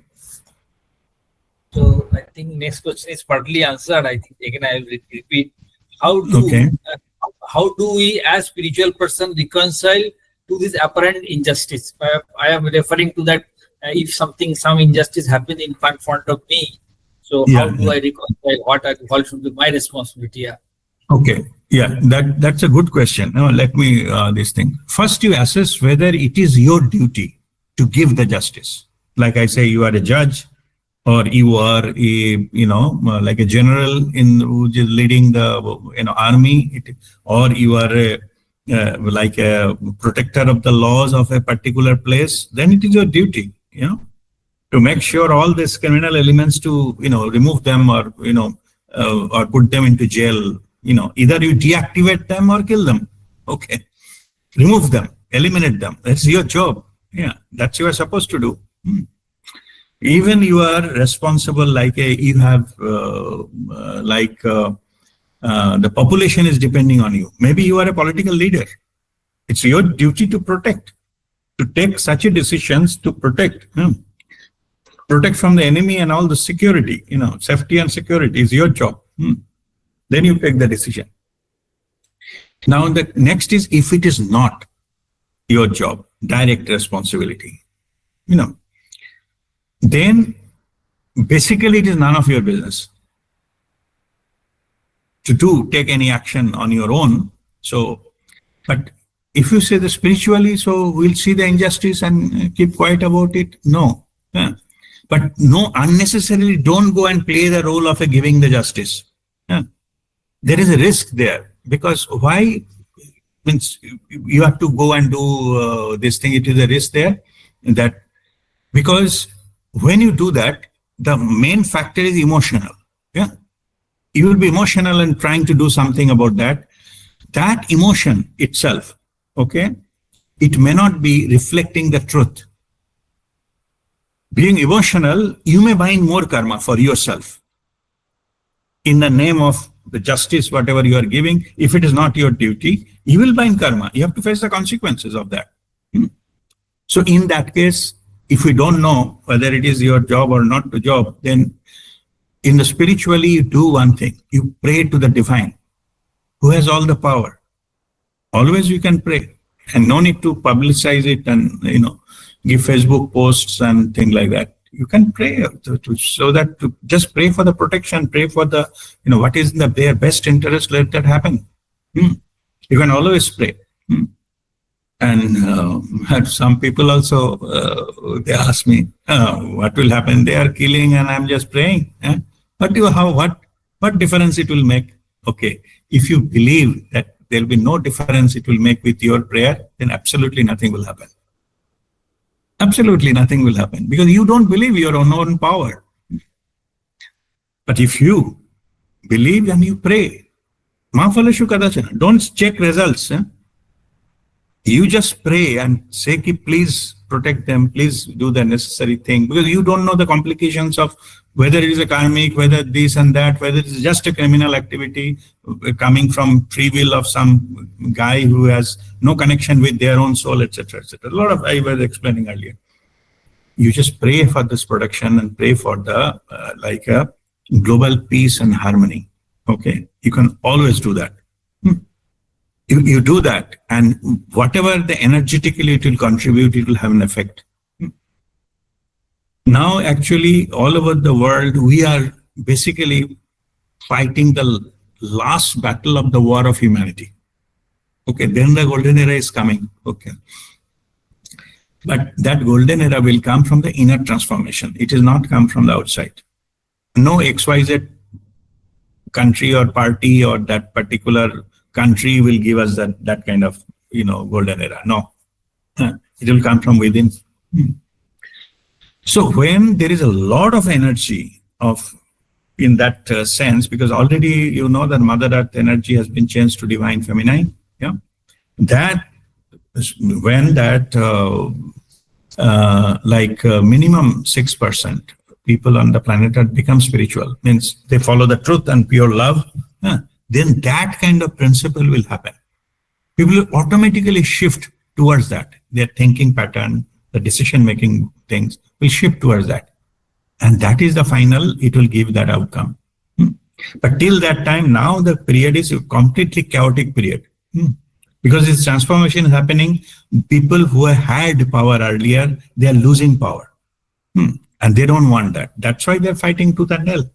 So I think next question is partly answered. I think again I will repeat. How do we as spiritual person reconcile to this apparent injustice? I am referring to that. If some injustice happens in front of me, so how do I reconcile? What should be my responsibility? Okay. Yeah, that's a good question. Now, let me this thing. First, you assess whether it is your duty to give the justice. Like I say, you are a judge, or you are a like a general in who is leading the army, or you are a like a protector of the laws of a particular place. Then it is your duty, to make sure all these criminal elements to remove them, or or put them into jail. Either you deactivate them or kill them. Okay, remove them, eliminate them. That's your job. Yeah, that's you are supposed to do. Even you are responsible, like you have the population is depending on you. Maybe you are a political leader. It's your duty to protect, to take such a decisions to protect. Protect from the enemy and all the security, safety and security is your job. Then you take the decision. Now the next is, if it is not your job, direct responsibility, then basically it is none of your business to take any action on your own. So, but if you say the spiritually, so we'll see the injustice and keep quiet about it. No. But no, unnecessarily don't go and play the role of giving the justice. There is a risk there, because why? Means you have to go and do this thing. It is a risk there, that because when you do that, the main factor is emotional. You will be emotional and trying to do something about that. That emotion itself, okay, it may not be reflecting the truth. Being emotional, you may bind more karma for yourself in the name of the justice, whatever you are giving. If it is not your duty, you will bind karma. You have to face the consequences of that. So in that case, if we don't know whether it is your job or not the job, then in the spiritually, you do one thing. You pray to the divine, who has all the power. Always you can pray, and no need to publicize it and give Facebook posts and things like that. You can pray so that to just pray for the protection, pray for the what is in their best interest. Let that happen. You can always pray. And some people also they ask me, what will happen? They are killing and I'm just praying. What difference it will make? Okay, if you believe that there will be no difference it will make with your prayer, then absolutely nothing will happen. Absolutely nothing will happen, because you don't believe your own power. But if you believe and you pray, don't check results. You just pray and say, please protect them, please do the necessary thing, because you don't know the complications of whether it is a karmic, whether this and that, whether it is just a criminal activity coming from free will of some guy who has no connection with their own soul, etc., etc. A lot of I was explaining earlier. You just pray for this protection and pray for the like a global peace and harmony. Okay, you can always do that. You do that, and whatever the energetically it will contribute, it will have an effect. Now, actually, all over the world, we are basically fighting the last battle of the war of humanity. Okay, then the golden era is coming. Okay. But that golden era will come from the inner transformation. It will not come from the outside. No XYZ country or party or that particular country will give us that kind of golden era. No, it will come from within. So when there is a lot of energy in that sense, because already that Mother Earth energy has been changed to divine feminine. Yeah, that when that minimum 6% people on the planet Earth become spiritual, means they follow the truth and pure love. Then that kind of principle will happen. People will automatically shift towards that. Their thinking pattern, the decision-making things will shift towards that. And that is the final, it will give that outcome. But till that time, now the period is a completely chaotic period. Because this transformation is happening, people who had power earlier, they are losing power. And they don't want that. That's why they're fighting tooth and nail.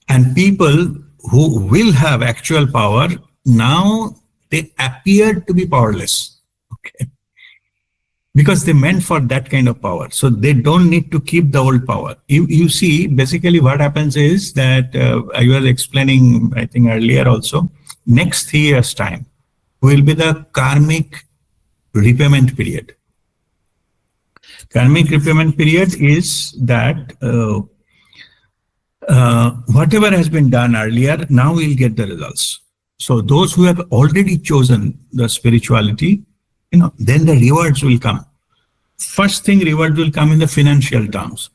And people who will have actual power, now they appear to be powerless. Okay. Because they meant for that kind of power. So they don't need to keep the old power. You see, basically what happens is that I was explaining, I think earlier also, next 3 years' time will be the karmic repayment period. Karmic repayment period is that whatever has been done earlier, now we'll get the results. So those who have already chosen the spirituality, then the rewards will come. First thing, reward will come in the financial terms.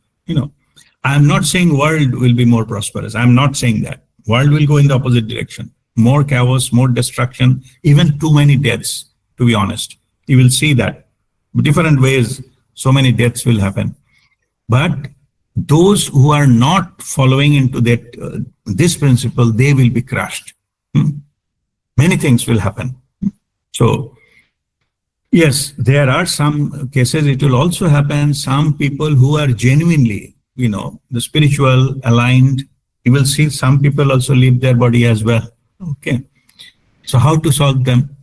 I'm not saying world will be more prosperous. I'm not saying that. World will go in the opposite direction. More chaos, more destruction, even too many deaths, to be honest. You will see that. Different ways, so many deaths will happen. But those who are not following into that this principle, they will be crushed. Many things will happen. So, yes, there are some cases it will also happen. Some people who are genuinely, the spiritual aligned, you will see some people also leave their body as well. Okay. So how to solve them?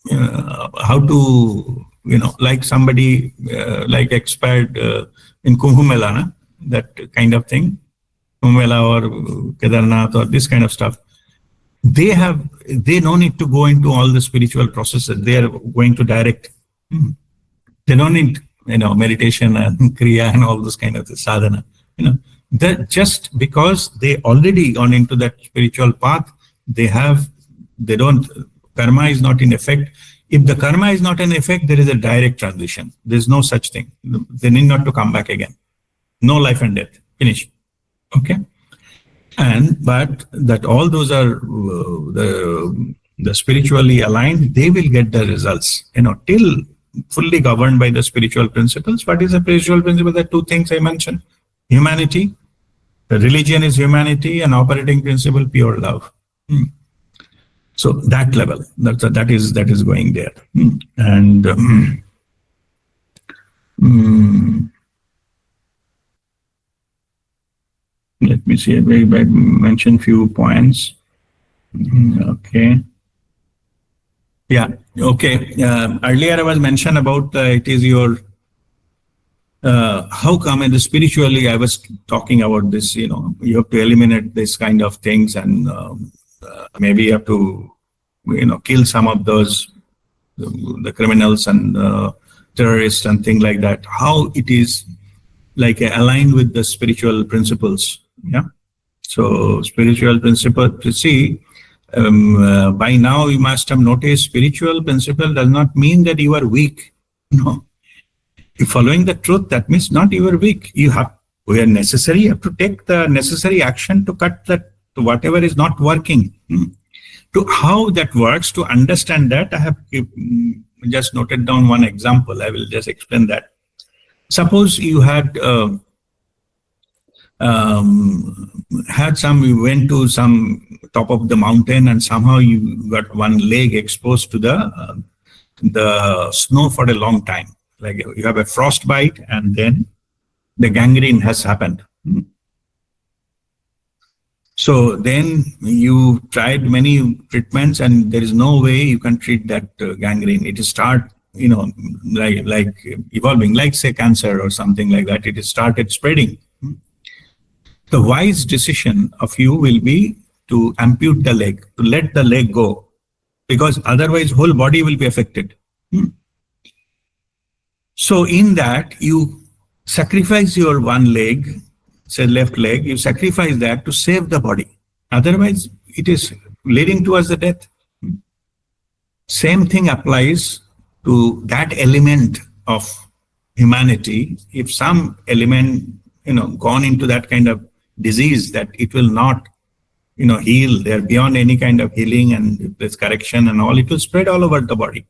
How to, like somebody like expired in Kumbh Mela, that kind of thing, Kumbh Mela or Kedarnath or this kind of stuff. They don't need to go into all the spiritual processes. They are going to direct. They don't need, meditation and kriya and all those kind of sadhana. That just because they already gone into that spiritual path, karma is not in effect. If the karma is not in effect, there is a direct transition. There's no such thing. They need not to come back again. No life and death. Finish. Okay. But that all those are the spiritually aligned, they will get the results, till fully governed by the spiritual principles. What is the spiritual principle? The two things I mentioned: humanity, the religion is humanity, and operating principle, pure love. So that level, that is going there. And let me see. I mentioned few points. Okay. Yeah. Okay. Earlier I was mentioned about it is your how come in the spiritually I was talking about this. You have to eliminate this kind of things, and maybe you have to kill some of those the criminals and terrorists and things like that. How it is like aligned with the spiritual principles. Yeah. So spiritual principle, to see, by now you must have noticed spiritual principle does not mean that you are weak. No. If following the truth, that means not you are weak. Where necessary, you have to take the necessary action to cut that whatever is not working. To how that works, to understand that, I have just noted down one example. I will just explain that. Suppose you had you went to some top of the mountain and somehow you got one leg exposed to the snow for a long time. Like you have a frostbite and then the gangrene has happened. So then you tried many treatments and there is no way you can treat that gangrene. It start, like evolving, like say cancer or something like that. It has started spreading. The wise decision of you will be to ampute the leg, to let the leg go, because otherwise whole body will be affected. So in that you sacrifice your one leg, say left leg, you sacrifice that to save the body. Otherwise it is leading towards the death. Same thing applies to that element of humanity. If some element, gone into that kind of disease that it will not, heal, they're beyond any kind of healing and there's correction and all, it will spread all over the body.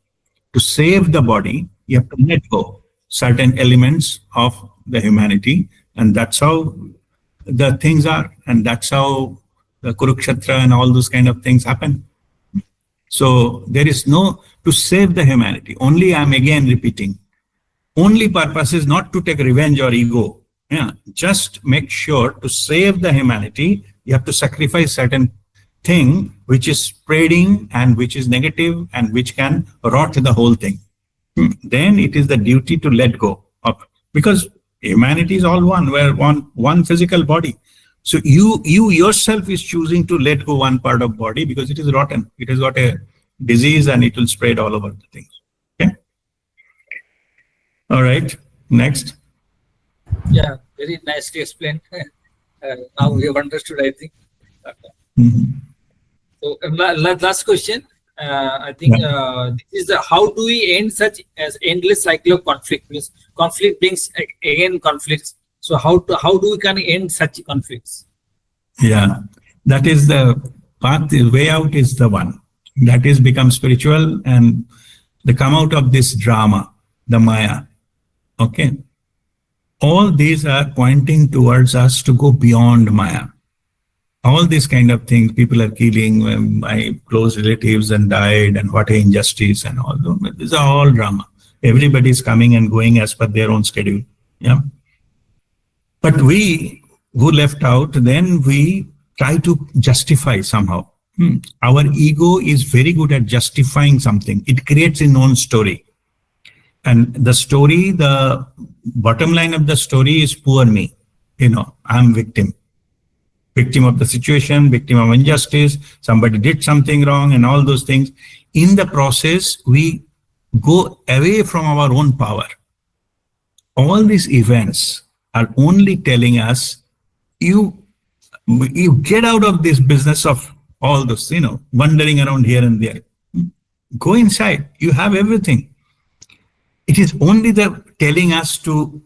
To save the body, you have to let go certain elements of the humanity, and that's how the things are, and that's how the Kurukshetra and all those kind of things happen. So there is no, to save the humanity, only I'm again repeating, only purpose is not to take revenge or ego. Yeah, just make sure to save the humanity, You have to sacrifice certain thing which is spreading and which is negative and which can rot the whole thing. Then it is the duty to let go of, because humanity is all one. We're one physical body. So you yourself is choosing to let go one part of body because it is rotten. It has got a disease and it will spread all over the things. Okay. All right. Next. Yeah, very nicely explained. Now we have understood, I think. So last question. I think this is how do we end such as endless cycle of conflict? Means conflict brings again conflicts. So how do we can end such conflicts? Yeah, that is the path. The way out is the one that is become spiritual and they come out of this drama, the Maya. Okay, all these are pointing towards us to go beyond Maya. All these kind of things, people are killing, my close relatives and died, and what an injustice and all. These are all drama. Everybody is coming and going as per their own schedule. Yeah. But we who left out, then we try to justify somehow. Our ego is very good at justifying something. It creates its own story. And the story, the bottom line of the story is poor me. I'm victim of the situation, victim of injustice, somebody did something wrong and all those things. In the process, we go away from our own power. All these events are only telling us, you get out of this business of all those, wandering around here and there. Go inside, you have everything. It is only the telling us to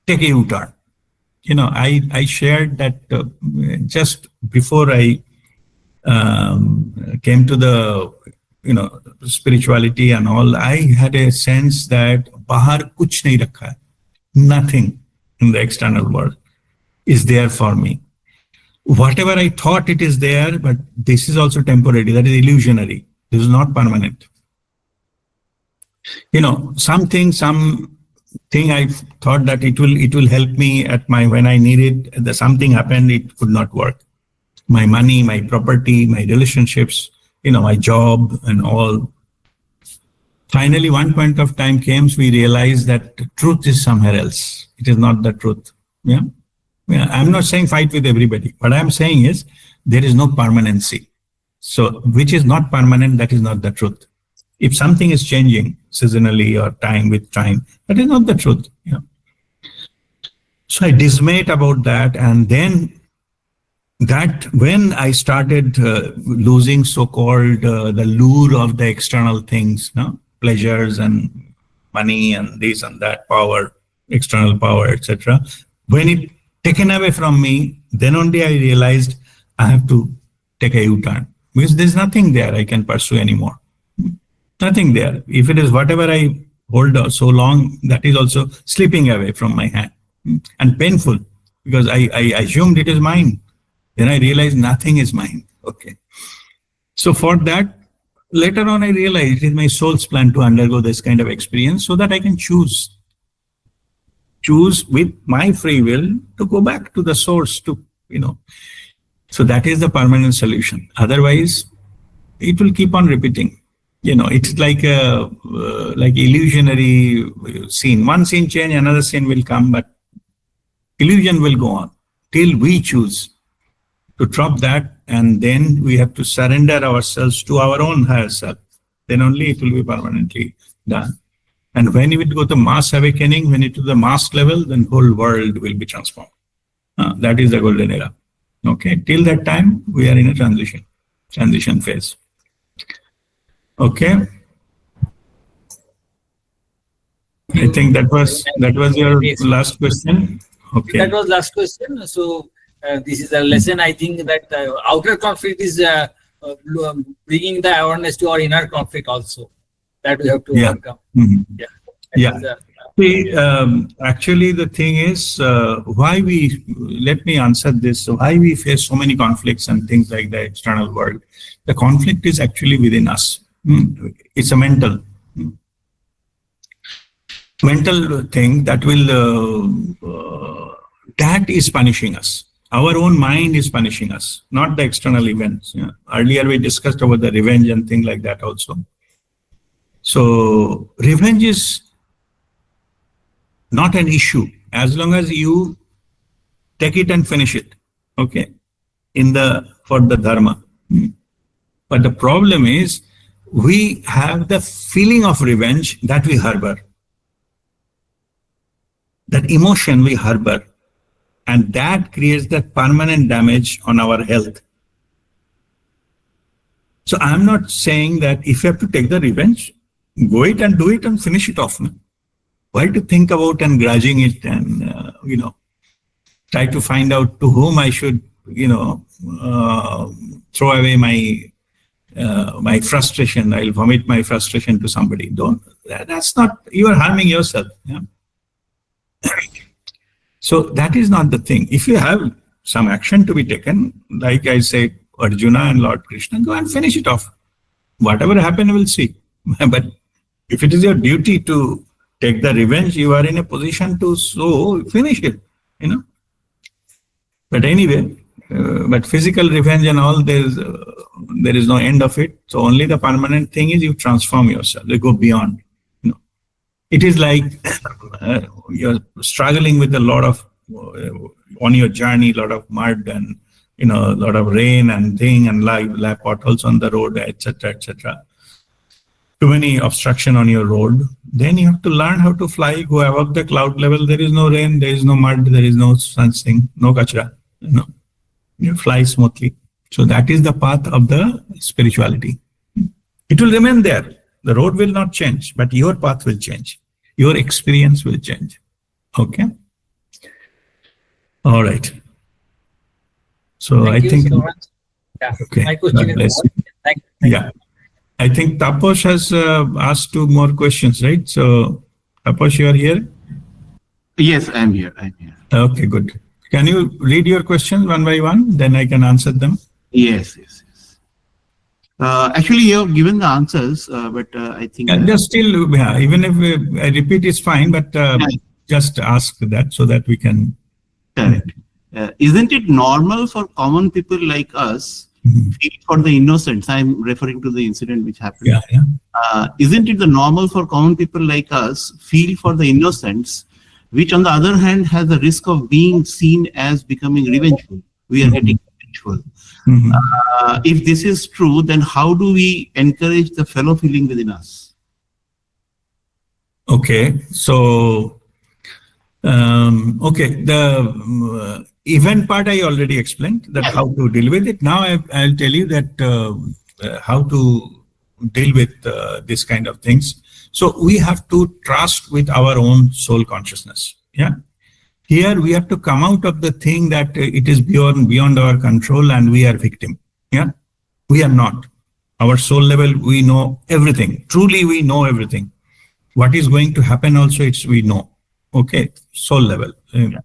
take a U-turn. I shared that just before I came to the, spirituality and all, I had a sense that bahar kuch nahi rakha hai. Nothing in the external world is there for me. Whatever I thought it is there, but this is also temporary. That is illusionary. This is not permanent. Something I thought that it will help me at when I need it. Something happened, it could not work. My money, my property, my relationships, my job and all. Finally, one point of time came, we realized that the truth is somewhere else. It is not the truth. Yeah. I'm not saying fight with everybody. What I'm saying is there is no permanency. So which is not permanent, that is not the truth. If something is changing seasonally or time with time, that is not the truth. Yeah. So I dismayed about that, and then that when I started losing so-called the lure of the external things, pleasures and money and this and that, power, external power, etc. When it taken away from me, then only I realized I have to take a U-turn because there's nothing there I can pursue anymore. Nothing there. If it is whatever I hold so long, that is also slipping away from my hand and painful because I assumed it is mine. Then I realized nothing is mine. Okay. So for that, later on I realized it is my soul's plan to undergo this kind of experience so that I can choose with my free will to go back to the source So that is the permanent solution. Otherwise, it will keep on repeating. It's like a illusionary scene. One scene change, another scene will come, but illusion will go on till we choose to drop that, and then we have to surrender ourselves to our own higher self. Then only it will be permanently done. And when we go to mass awakening, when it to the mass level, then whole world will be transformed. That is the golden era. Okay, till that time we are in a transition phase. Okay. I think that was your last question. Okay. That was last question. So this is a lesson. I think that outer conflict is bringing the awareness to our inner conflict also. That we have to overcome. Actually, the thing is, let me answer this. So why we face so many conflicts and things like the external world? The conflict is actually within us. It's a mental thing that will, that is punishing us. Our own mind is punishing us, not the external events. Earlier we discussed about the revenge and things like that also. So revenge is not an issue as long as you take it and finish it, okay, for the Dharma. But the problem is we have the feeling of revenge that we harbor. That emotion we harbor, and that creates that permanent damage on our health. So I'm not saying that if you have to take the revenge, go it and do it and finish it off. Why to think about and grudging it and, try to find out to whom I should, throw away my frustration. I'll vomit my frustration to somebody. That's not, you are harming yourself. Yeah? So that is not the thing. If you have some action to be taken, like I said, Arjuna and Lord Krishna, go and finish it off. Whatever happens, we'll see. But if it is your duty to take the revenge, you are in a position to finish it, But anyway, but physical revenge and all, there is no end of it. So only the permanent thing is you transform yourself, you go beyond. It is like you're struggling with a lot of, on your journey, a lot of mud and, a lot of rain and thing and live potholes on the road, etc., etc. Too many obstruction on your road. Then you have to learn how to fly, go above the cloud level. There is no rain, there is no mud, there is no such thing, no kachra. You fly smoothly. So that is the path of the spirituality. It will remain there. The road will not change, but your path will change. Your experience will change. Okay? All right. So Thank I think... So much. Yeah. Okay. My question is... Thank you. Yeah. I think Taposh has asked 2 more questions, right? So Taposh, you are here? Yes, I'm here. Okay, good. Can you read your questions one by one? Then I can answer them. Yes. Actually, you have given the answers, but I think... just still, even if I repeat, it's fine, but just ask that so that we can... Correct. Isn't it normal for common people like us, feel for the innocents? I'm referring to the incident which happened. Yeah. Isn't it the normal for common people like us, feel for the innocents, which on the other hand has the risk of being seen as becoming revengeful? We are getting revengeful. If this is true, then how do we encourage the fellow feeling within us? Okay, so the event part I already explained, that how to deal with it. Now I'll tell you that how to deal with this kind of things. So we have to trust with our own soul consciousness. Yeah. Here we have to come out of the thing that it is beyond our control and we are victim. Yeah. We are not. Our soul level, we know everything. Truly, we know everything. What is going to happen also, we know. Okay. Soul level. Yeah.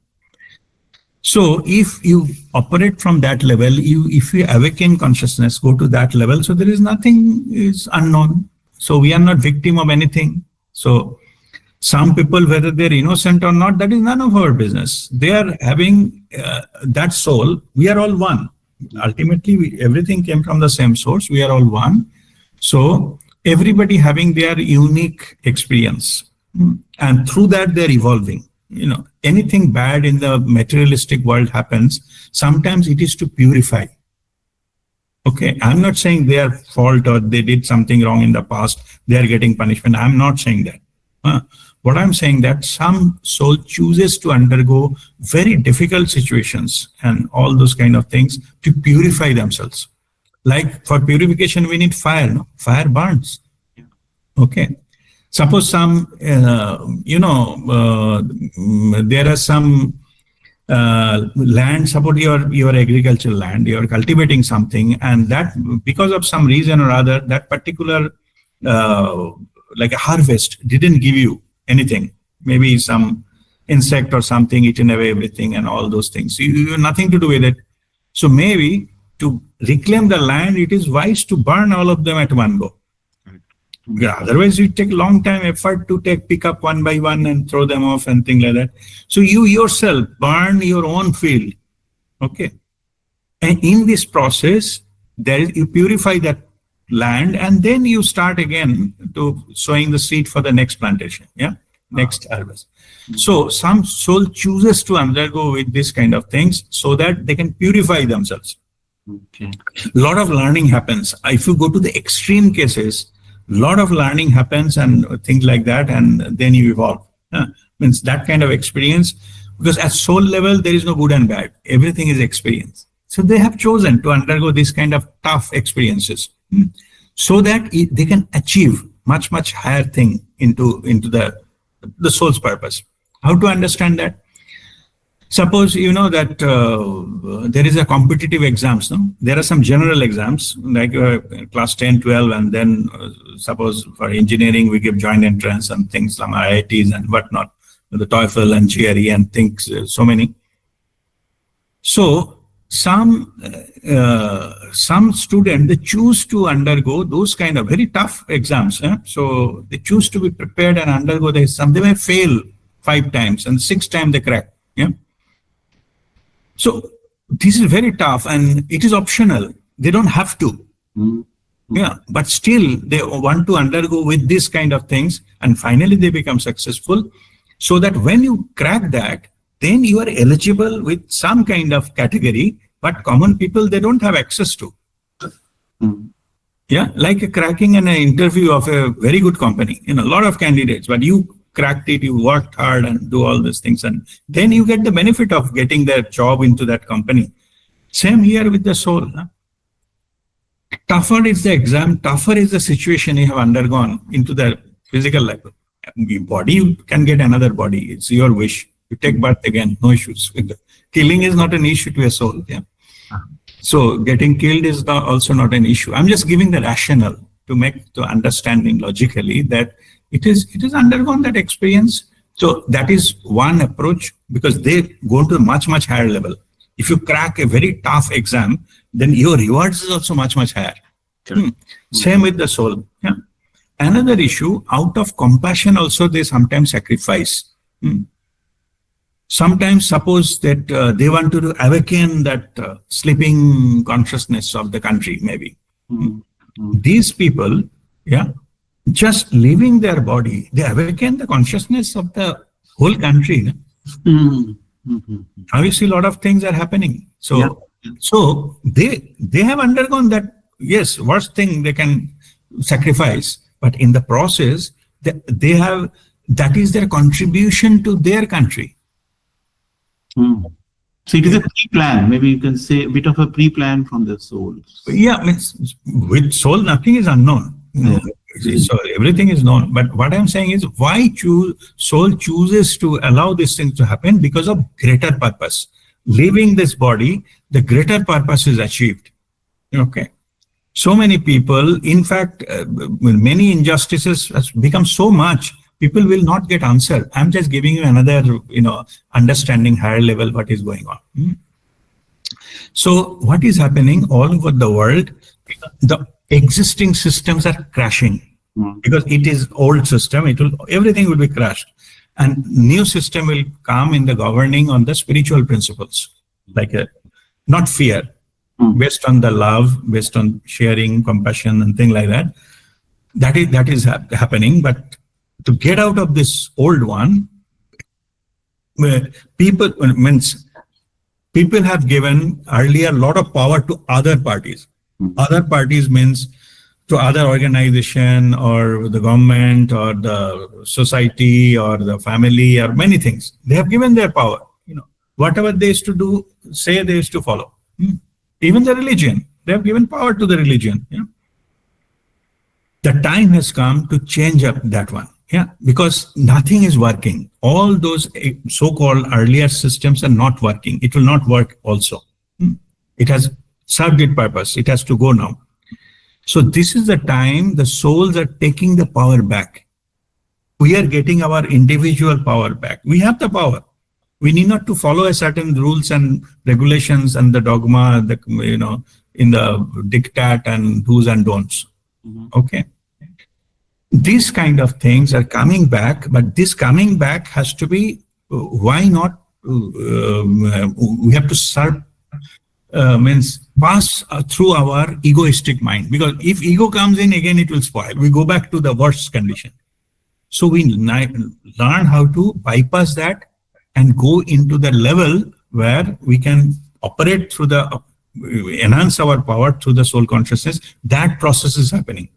So if you operate from that level, if you awaken consciousness, go to that level, so there is nothing is unknown. So we are not victim of anything. So some people, whether they're innocent or not, that is none of our business. They are having that soul. We are all one. Ultimately, everything came from the same source. We are all one. So everybody having their unique experience. And through that, they're evolving. Anything bad in the materialistic world happens, sometimes it is to purify. Okay, I'm not saying they are fault or they did something wrong in the past, they are getting punishment. I'm not saying that. What I'm saying that some soul chooses to undergo very difficult situations and all those kind of things to purify themselves. Like for purification, we need fire. No? Fire burns. Okay. Suppose some, there are some land, suppose your agricultural land, you're cultivating something, and that because of some reason or other, that particular like a harvest didn't give you anything. Maybe some insect or something eaten away everything and all those things. You have nothing to do with it. So maybe to reclaim the land, it is wise to burn all of them at one go. Yeah, otherwise it take long time effort to pick up one by one and throw them off and things like that. So you yourself burn your own field Okay. And in this process, you purify that land, and then you start again to sowing the seed for the next plantation. Yeah. Next harvest. So some soul chooses to undergo with this kind of things so that they can purify themselves. Okay. A lot of learning happens. If you go to the extreme cases, a lot of learning happens and things like that, and then you evolve. Means that kind of experience, because at soul level, there is no good and bad. Everything is experience. So they have chosen to undergo this kind of tough experiences so that they can achieve much, much higher thing into the soul's purpose. How to understand that? Suppose you know that there is a competitive exams. No? There are some general exams like class 10, 12, and then suppose for engineering we give joint entrance and things like IITs and whatnot, the TOEFL and GRE and things, so many. So some student, they choose to undergo those kind of very tough exams. So they choose to be prepared and undergo the exam. They may fail 5 times and 6 times they crack. Yeah. So this is very tough and it is optional. They don't have to. Yeah, but still they want to undergo with this kind of things, and finally they become successful, so that when you crack that, then you are eligible with some kind of category, but common people, they don't have access to. Yeah, like cracking an interview of a very good company, a lot of candidates, but you cracked it, you worked hard and do all these things, and then you get the benefit of getting that job into that company. Same here with the soul. Tougher is the exam, tougher is the situation you have undergone into the physical life. Body, you can get another body. It's your wish. You take birth again, no issues. Killing is not an issue to a soul. Yeah. So getting killed is also not an issue. I'm just giving the rationale to understanding logically that it is undergone that experience. So that is one approach, because they go to a much, much higher level. If you crack a very tough exam, then your rewards is also much, much higher. Same with the soul. Yeah. Another issue, out of compassion also they sometimes sacrifice. Sometimes suppose that they want to awaken that sleeping consciousness of the country, maybe. These people, yeah, just leaving their body, they awaken the consciousness of the whole country. Now you see a lot of things are happening. So they have undergone that, yes, worst thing they can sacrifice, but in the process, they have, that is their contribution to their country. So it is a pre-plan, maybe you can say a bit of a pre-plan from the souls. Yeah, with soul, nothing is unknown. So everything is known. But what I'm saying is, why soul chooses to allow these things to happen? Because of greater purpose. Leaving this body, the greater purpose is achieved. Okay. So many people, in fact, many injustices has become so much, people will not get answer. I'm just giving you another, understanding higher level what is going on. So what is happening all over the world, the existing systems are crashing because it is old system. Everything will be crashed, and new system will come in the governing on the spiritual principles, like not fear, based on the love, based on sharing, compassion, and things like that. That is happening. But to get out of this old one, people have given earlier a lot of power to other parties. Other parties means to other organization or the government or the society or the family or many things. They have given their power. Whatever they used to do, say they used to follow. Even the religion, they have given power to the religion. The time has come to change up that one. Because nothing is working. All those so-called earlier systems are not working. It will not work also. It has served its purpose. It has to go now. So this is the time the souls are taking the power back. We are getting our individual power back. We have the power. We need not to follow a certain rules and regulations and the dogma, in the diktat and do's and don'ts. Okay. These kind of things are coming back, but this coming back has to be, why not? We have to serve means pass through our egoistic mind, because if ego comes in again, it will spoil. We go back to the worst condition. So we learn how to bypass that and go into the level where we can operate through the, enhance our power through the soul consciousness. That process is happening.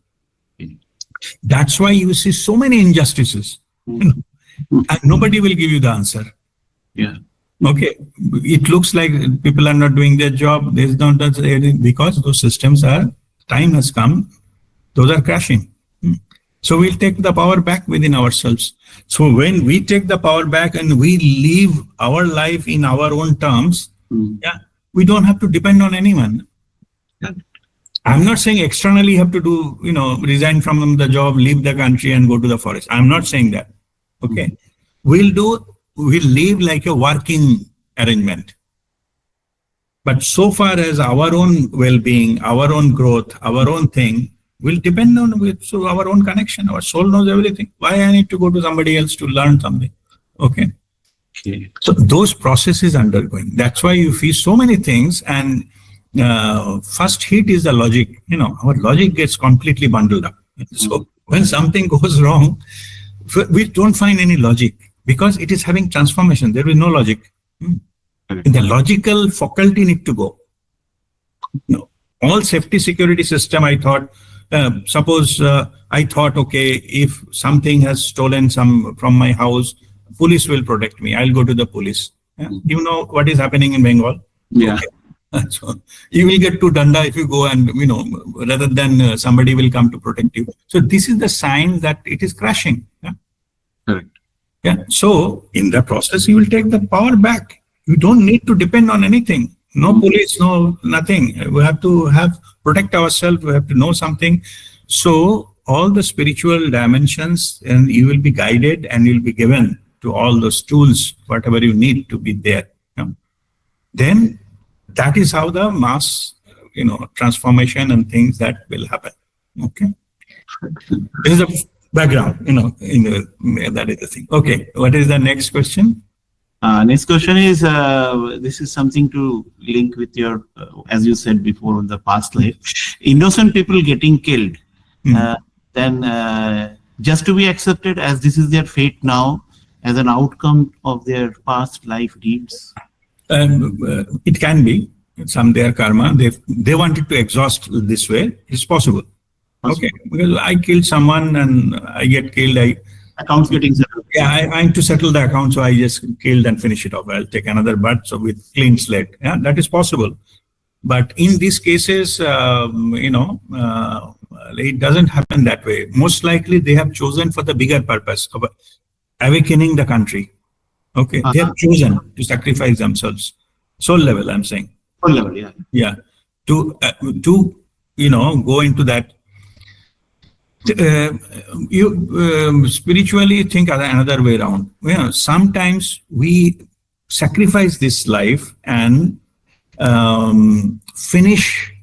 That's why you see so many injustices. And nobody will give you the answer. Yeah. Okay, it looks like people are not doing their job. There's not that, because those systems are, time has come, those are crashing. So we'll take the power back within ourselves. So when we take the power back and we live our life in our own terms, yeah, we don't have to depend on anyone. I'm not saying externally you have to do, resign from the job, leave the country and go to the forest. I'm not saying that. Okay, we'll live like a working arrangement. But so far as our own well-being, our own growth, our own thing will depend on our own connection. Our soul knows everything. Why I need to go to somebody else to learn something? Okay. So those processes undergoing. That's why you feel so many things. And first hit is the logic. Our logic gets completely bundled up. So when something goes wrong, we don't find any logic, because it is having transformation. There is no logic. The logical faculty need to go. All safety security system, I thought, suppose I thought, okay, if something has stolen from my house, police will protect me. I'll go to the police. You know what is happening in Bengal? Yeah. Okay. So you will get to danda if you go, and rather than somebody will come to protect you. So this is the sign that it is crashing. Yeah? Correct. Yeah. So in the process, you will take the power back. You don't need to depend on anything. No police, no nothing. We have to protect ourselves. We have to know something. So all the spiritual dimensions, and you will be guided, and you'll be given to all those tools, whatever you need to be there. Then that is how the mass, transformation and things that will happen. Okay. This is the background, that is the thing. Okay. What is the next question? Next question is, this is something to link with your, as you said before, in the past life, innocent people getting killed, then just to be accepted as this is their fate now, as an outcome of their past life deeds? It can be some their karma. They wanted to exhaust this way. It's possible. Okay, because I killed someone and I get killed. Accounts getting settled. Yeah, I need to settle the account, so I just killed and finish it off. I'll take another birth, so with clean slate. Yeah, that is possible. But in these cases, it doesn't happen that way. Most likely, they have chosen for the bigger purpose of awakening the country. Okay, they have chosen to sacrifice themselves. Soul level, I'm saying. Soul level, yeah. Yeah, to go into that. You spiritually think another way around. Sometimes we sacrifice this life and finish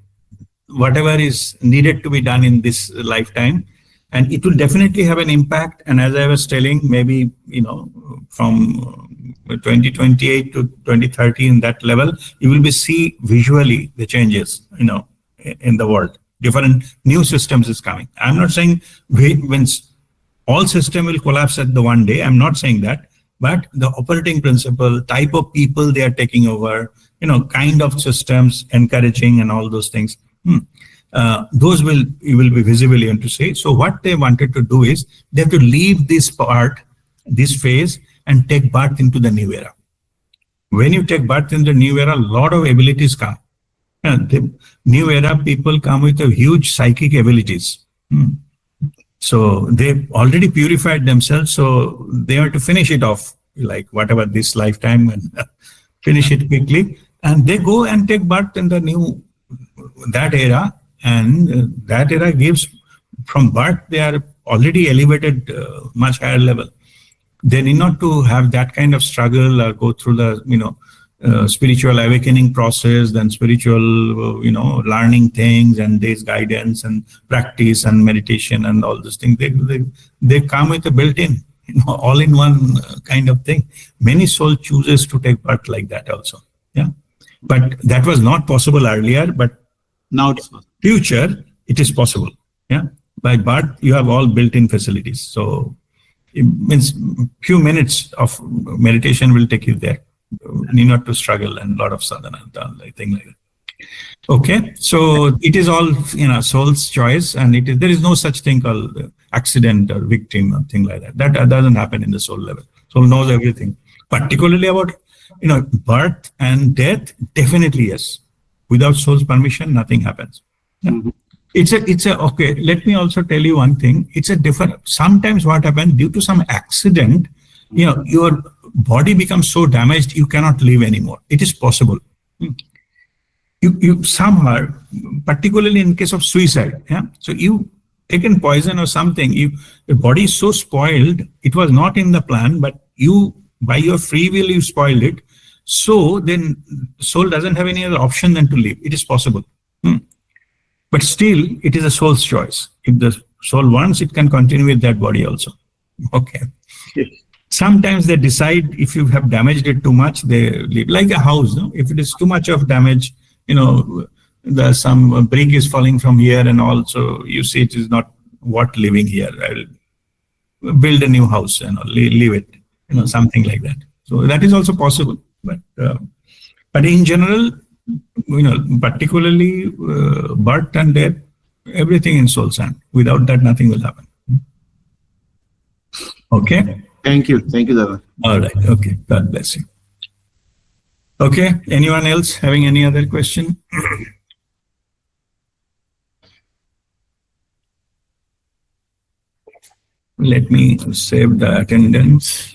whatever is needed to be done in this lifetime, and it will definitely have an impact. And as I was telling, maybe from 2028 to 2030, in that level, you will see visually the changes in the world. Different new systems is coming. I'm not saying when all system will collapse at the one day. I'm not saying that, but the operating principle, type of people they are taking over, kind of systems encouraging and all those things. Those you will be visible able to say. So what they wanted to do is they have to leave this phase and take birth into the new era. When you take birth in the new era, a lot of abilities come. The new era people come with a huge psychic abilities. So they've already purified themselves, so they have to finish it off, like whatever this lifetime, and finish it quickly. And they go and take birth in that era, and that era gives, from birth, they are already elevated much higher level. They need not to have that kind of struggle or go through the, spiritual awakening process, then spiritual, learning things, and this guidance and practice and meditation and all those things. They come with a built-in, all-in-one kind of thing. Many soul chooses to take birth like that also. Yeah. But that was not possible earlier, but Now it's possible. future, it is possible. Yeah. By birth, you have all built-in facilities. So it means few minutes of meditation will take you there. You need not to struggle and a lot of sadhana and thing like that. Okay, so it is all soul's choice, and there is no such thing called accident or victim or thing like that. That doesn't happen in the soul level. Soul knows everything, particularly about birth and death. Definitely yes. Without soul's permission, nothing happens. Yeah. Mm-hmm. It's a okay. Let me also tell you one thing. It's a different. Sometimes what happens due to some accident, your body becomes so damaged you cannot live anymore. It is possible. You somehow, particularly in case of suicide, yeah. So you taken poison or something. Your body is so spoiled. It was not in the plan, but you by your free will you spoiled it. So then soul doesn't have any other option than to live. It is possible. But still, it is a soul's choice. If the soul wants, it can continue with that body also. Okay. Yes. Sometimes they decide if you have damaged it too much, they leave. Like a house, no? If it is too much of damage, some brick is falling from here and also you see it is not worth living here. I will build a new house and leave it, something like that. So that is also possible. But in general, particularly birth and death, everything in soul's hand. Without that, nothing will happen. Okay. Thank you, Dharma. All right. Okay. God bless you. Okay. Anyone else having any other question? Let me save the attendance.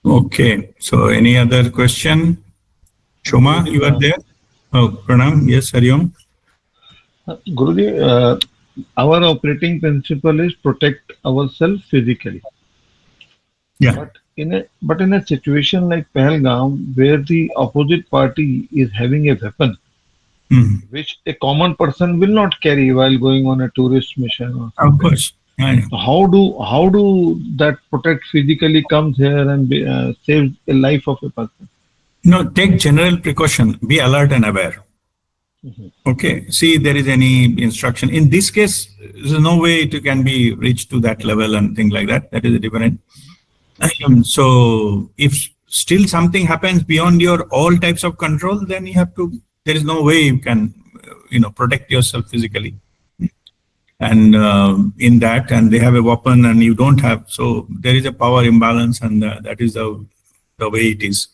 Okay, so any other question? Shoma, you are there? Oh, Pranam, yes, Hariom. Guruji, our operating principle is protect ourselves physically. Yeah. But in a situation like Pahelgam, where the opposite party is having a weapon, which a common person will not carry while going on a tourist mission or something. Of course. So how do that protect physically comes here and saves a life of a person? No, take general precaution. Be alert and aware. Okay. See, there is any instruction. In this case, there's no way it can be reached to that level and things like that. That is different. So if still something happens beyond your all types of control, then you have to. There is no way you can, protect yourself physically. And in that, and they have a weapon and you don't have, so there is a power imbalance, and that is the way it is.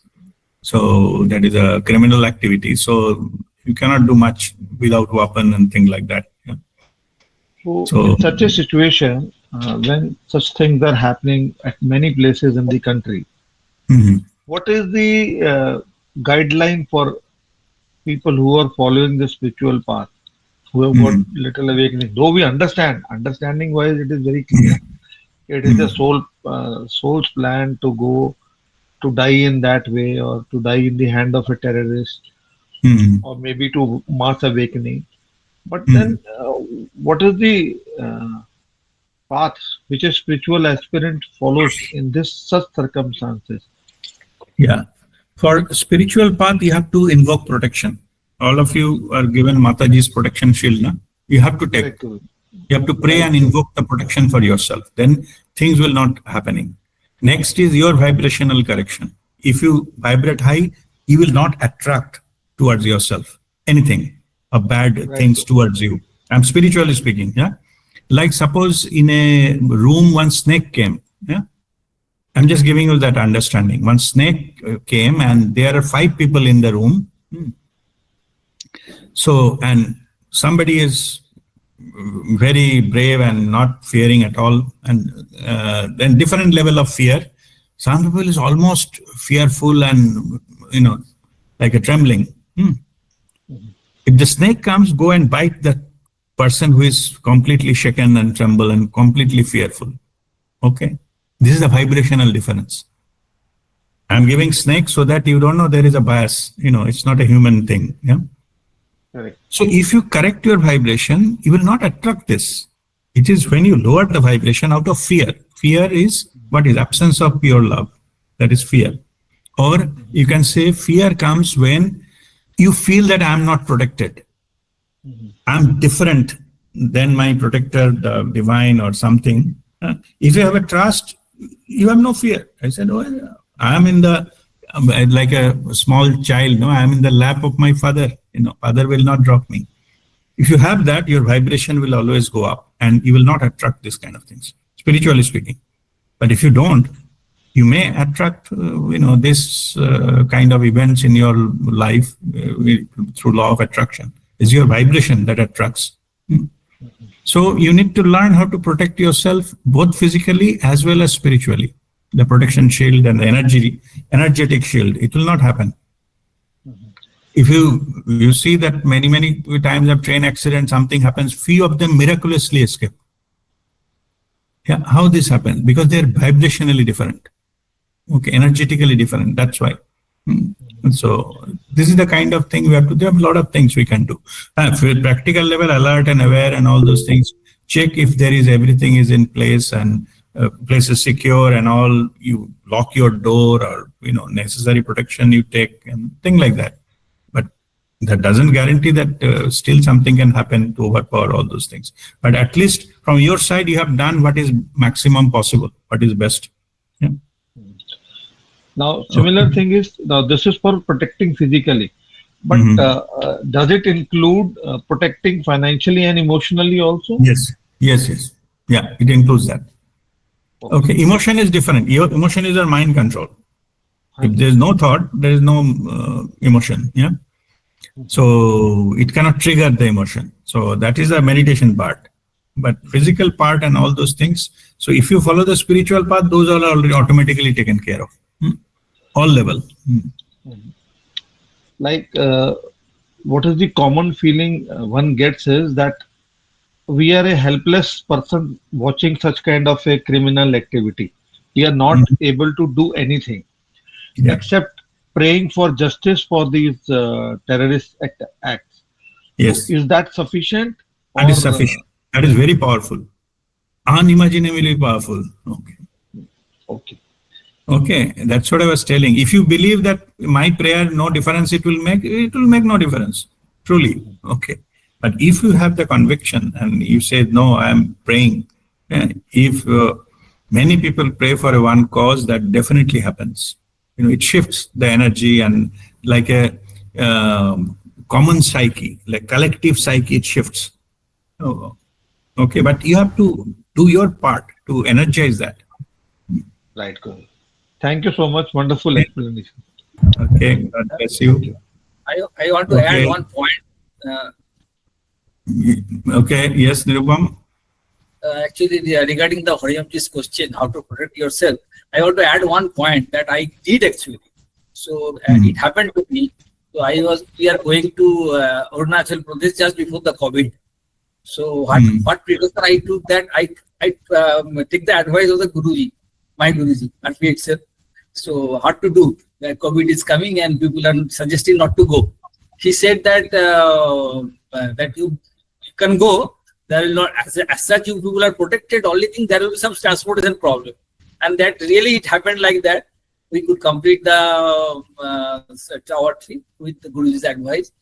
So that is a criminal activity. So you cannot do much without weapon and things like that. Yeah. So in such a situation, when such things are happening at many places in the country, what is the guideline for people who are following the spiritual path? Who have got little awakening, though we understanding wise it is very clear. It is a soul's plan to die in that way, or to die in the hand of a terrorist, or maybe to mass awakening. But then what is the path which a spiritual aspirant follows in such circumstances? Yeah. For spiritual path, you have to invoke protection. All of you are given Mataji's protection shield. Na? You have to take. You have to pray and invoke the protection for yourself. Then things will not happening. Next is your vibrational correction. If you vibrate high, you will not attract towards yourself anything of bad things towards you. I'm spiritually speaking. Yeah. Like suppose in a room one snake came. Yeah. I'm just giving you that understanding. One snake came and there are 5 people in the room. So, and somebody is very brave and not fearing at all, and then different level of fear. Some people is almost fearful and, like a trembling. If the snake comes, go and bite the person who is completely shaken and tremble and completely fearful. Okay, this is the vibrational difference. I'm giving snake so that you don't know there is a bias. It's not a human thing. Yeah. Correct. So if you correct your vibration, you will not attract this. It is when you lower the vibration out of fear. Fear is what is absence of pure love. That is fear. Or you can say fear comes when you feel that I'm not protected. I'm different than my protector, the divine or something. If you have a trust, you have no fear. I said, I'm in like a small child. No, I'm in the lap of my father. Father will not drop me. If you have that, your vibration will always go up and you will not attract this kind of things, spiritually speaking. But if you don't, you may attract, this kind of events in your life through law of attraction. It's your vibration that attracts. So you need to learn how to protect yourself, both physically as well as spiritually. The protection shield and the energetic shield, it will not happen. If you see that many times of train accident, something happens, few of them miraculously escape. Yeah, how this happens? Because they're vibrationally different. Okay, energetically different. That's why. So this is the kind of thing we have to do. There are a lot of things we can do. For practical level, alert and aware and all those things. Check if there is everything is in place and place is secure and all. You lock your door or necessary protection you take and thing like that. But that doesn't guarantee that still something can happen to overpower all those things. But at least from your side, you have done what is maximum possible, what is best. Yeah. Now, similar thing is, now this is for protecting physically, but does it include protecting financially and emotionally also? Yes. Yeah, it includes that. Okay, emotion is different. Your emotion is your mind control. If there is no thought, there is no emotion. Yeah. So it cannot trigger the emotion. So that is the meditation part. But physical part and all those things. So if you follow the spiritual path, those are already automatically taken care of. All level. Like, what is the common feeling one gets is that we are a helpless person watching such kind of a criminal activity. We are not able to do anything except praying for justice for these terrorist acts. Yes. So is that sufficient? That is sufficient. That is very powerful. Unimaginably powerful. Okay, that's what I was telling. If you believe that my prayer, no difference it will make no difference. Truly. Okay. But if you have the conviction and you say, no, I am praying. If many people pray for one cause, that definitely happens. It shifts the energy and like a common psyche, like collective psyche, it shifts. Okay, but you have to do your part to energize that. Right, good. Thank you so much. Wonderful explanation. Okay, God bless you. I want to add one point. Okay, yes, Nirupam. Actually, regarding the Hariyamji's question, how to protect yourself, I want to add one point that I did actually. So it happened to me. So we are going to Arunachal Pradesh just before the COVID. So what precaution I took that I take the advice of the Guruji, my Guruji, at itself. So what to do? That COVID is coming and people are suggesting not to go. He said that that you can go. There will not, as such, you people are protected. Only thing there will be some transportation problem, and that really it happened like that. We could complete the tower trip with the Guruji's advice.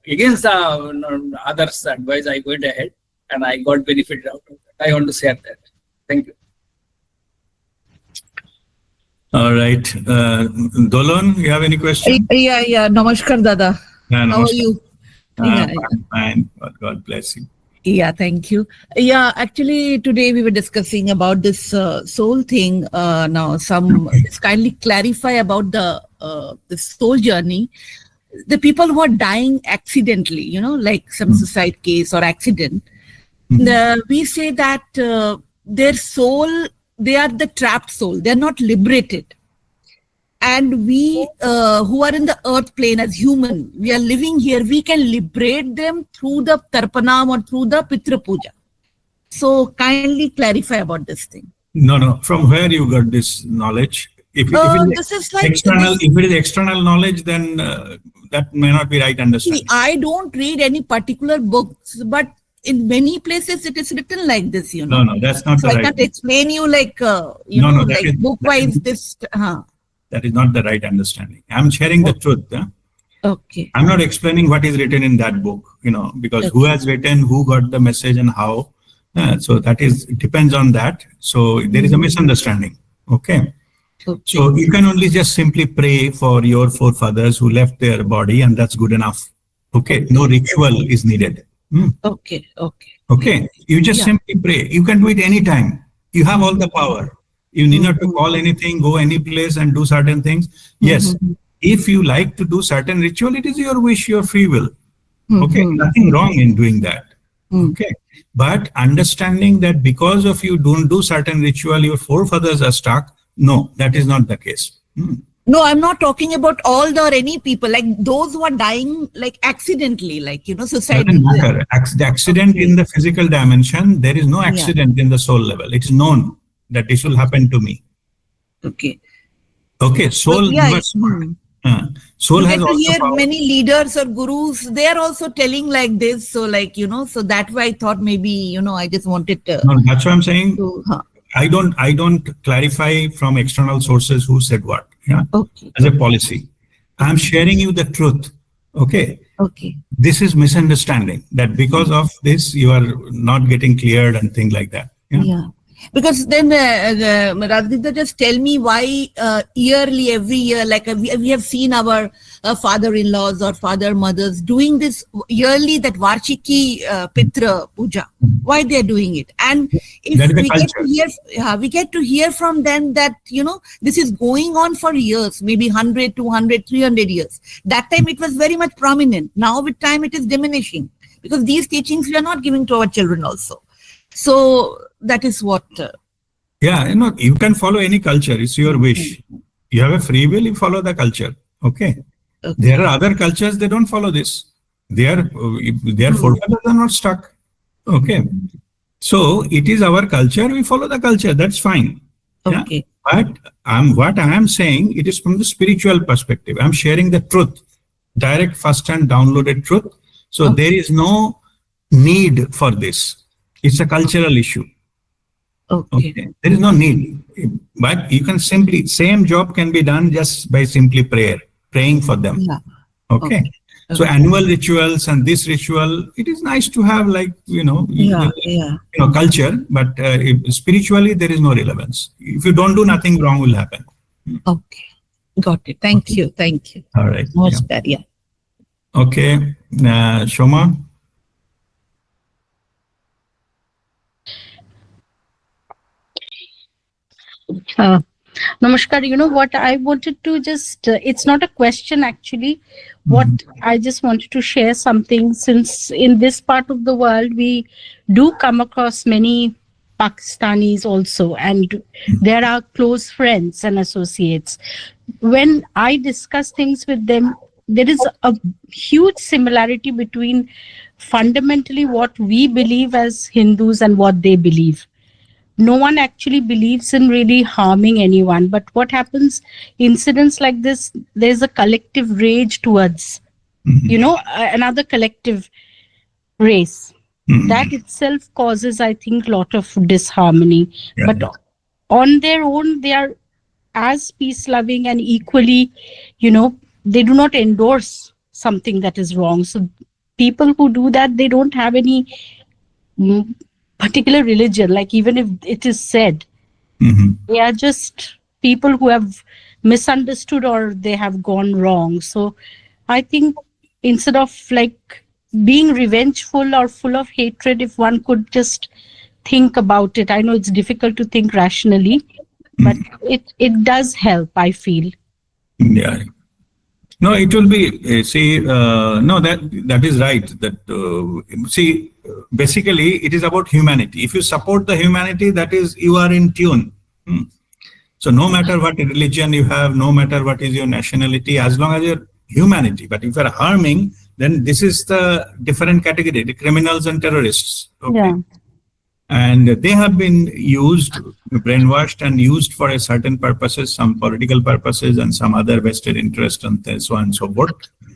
Against others' advice, I went ahead and I got benefited out of that. I want to share that. Thank you. All right. Dolon, you have any question? Yeah. Namaskar, Dada. Yeah, How are you? Fine. God bless you. Yeah, thank you. Yeah, actually, today we were discussing about this soul thing. Now, just kindly clarify about the soul journey. the people who are dying accidentally, like some suicide case or accident, we say that their soul, they are the trapped soul. They're not liberated. And we who are in the earth plane as human, we are living here, we can liberate them through the Tarpanam or through the Pitra Puja. So kindly clarify about this thing. No. From where you got this knowledge? If this is like external, if it is external knowledge, then that may not be right understanding. I don't read any particular books, but in many places it is written like this, No, that's not so the I right. can't explain you like, like book-wise this. That is not the right understanding. I'm sharing the truth. Okay. I'm not explaining what is written in that book, because who has written, who got the message and how. So that it depends on that. So there is a misunderstanding. Okay. So you can only just simply pray for your forefathers who left their body, and that's good enough. Okay. No ritual is needed. Okay. You just simply pray. You can do it anytime. You have all the power. You need not to call anything, go any place and do certain things. Yes. If you like to do certain ritual, it is your wish, your free will. Okay. Nothing wrong in doing that. Okay. But understanding that because of you don't do certain ritual, your forefathers are stuck. No, that is not the case. No, I'm not talking about all or any people, like those who are dying like accidentally, like, suicide. Doesn't matter. The accident in the physical dimension, there is no accident in the soul level. It is known that this will happen to me. Okay. Soul. Soul has also hear power. Many leaders or gurus, they are also telling like this. So like, so that way I thought maybe, I just wanted to. No, that's what I'm saying. I don't clarify from external sources who said what. Yeah. Okay. As a policy, I'm sharing you the truth. Okay. This is misunderstanding, that because of this you are not getting cleared and things like that. Yeah. Because then Rajnita, just tell me why yearly, every year, like we have seen our father-in-laws or father-mothers doing this yearly, that Varshiki Pitra Puja. Why they are doing it? And if we get to hear from them that, this is going on for years, maybe 100, 200, 300 years. That time it was very much prominent. Now with time it is diminishing, because these teachings we are not giving to our children also. So that is what. You can follow any culture. It's your wish. You have a free will. You follow the culture. Okay. There are other cultures. They don't follow this. Their forefathers are not stuck. Okay. So it is our culture. We follow the culture. That's fine. Okay. But what I am saying, it is from the spiritual perspective. I'm sharing the truth, direct, first-hand downloaded truth. So there is no need for this. It's a cultural issue. Okay. There is no need. But you can same job can be done just by simply praying for them. Yeah. Okay. So annual rituals and this ritual, it is nice to have culture, but spiritually there is no relevance. If you don't do, nothing wrong will happen. Okay. Got it. Thank you. All right. Yeah. Okay. Shoma? Namaskar. What I wanted to just, it's not a question actually. What I just wanted to share something, since in this part of the world, we do come across many Pakistanis also, and there are close friends and associates. When I discuss things with them, there is a huge similarity between fundamentally what we believe as Hindus and what they believe. No one actually believes in really harming anyone. But what happens, incidents like this, there's a collective rage towards, another collective race. That itself causes, I think, a lot of disharmony. Yeah. But on their own, they are as peace-loving and equally, they do not endorse something that is wrong. So people who do that, they don't have any particular religion, like even if it is said, they are just people who have misunderstood or they have gone wrong. So I think instead of like being revengeful or full of hatred, if one could just think about it, I know it's difficult to think rationally, but it does help, I feel. Yeah. No, it will be, no, that is right. That, basically it is about humanity. If you support the humanity, that is, you are in tune. So no matter what religion you have, no matter what is your nationality, as long as you're humanity. But if you're harming, then this is the different category, the criminals and terrorists. Okay? Yeah. And they have been used, brainwashed and used for a certain purposes, some political purposes and some other vested interest and so on and so forth.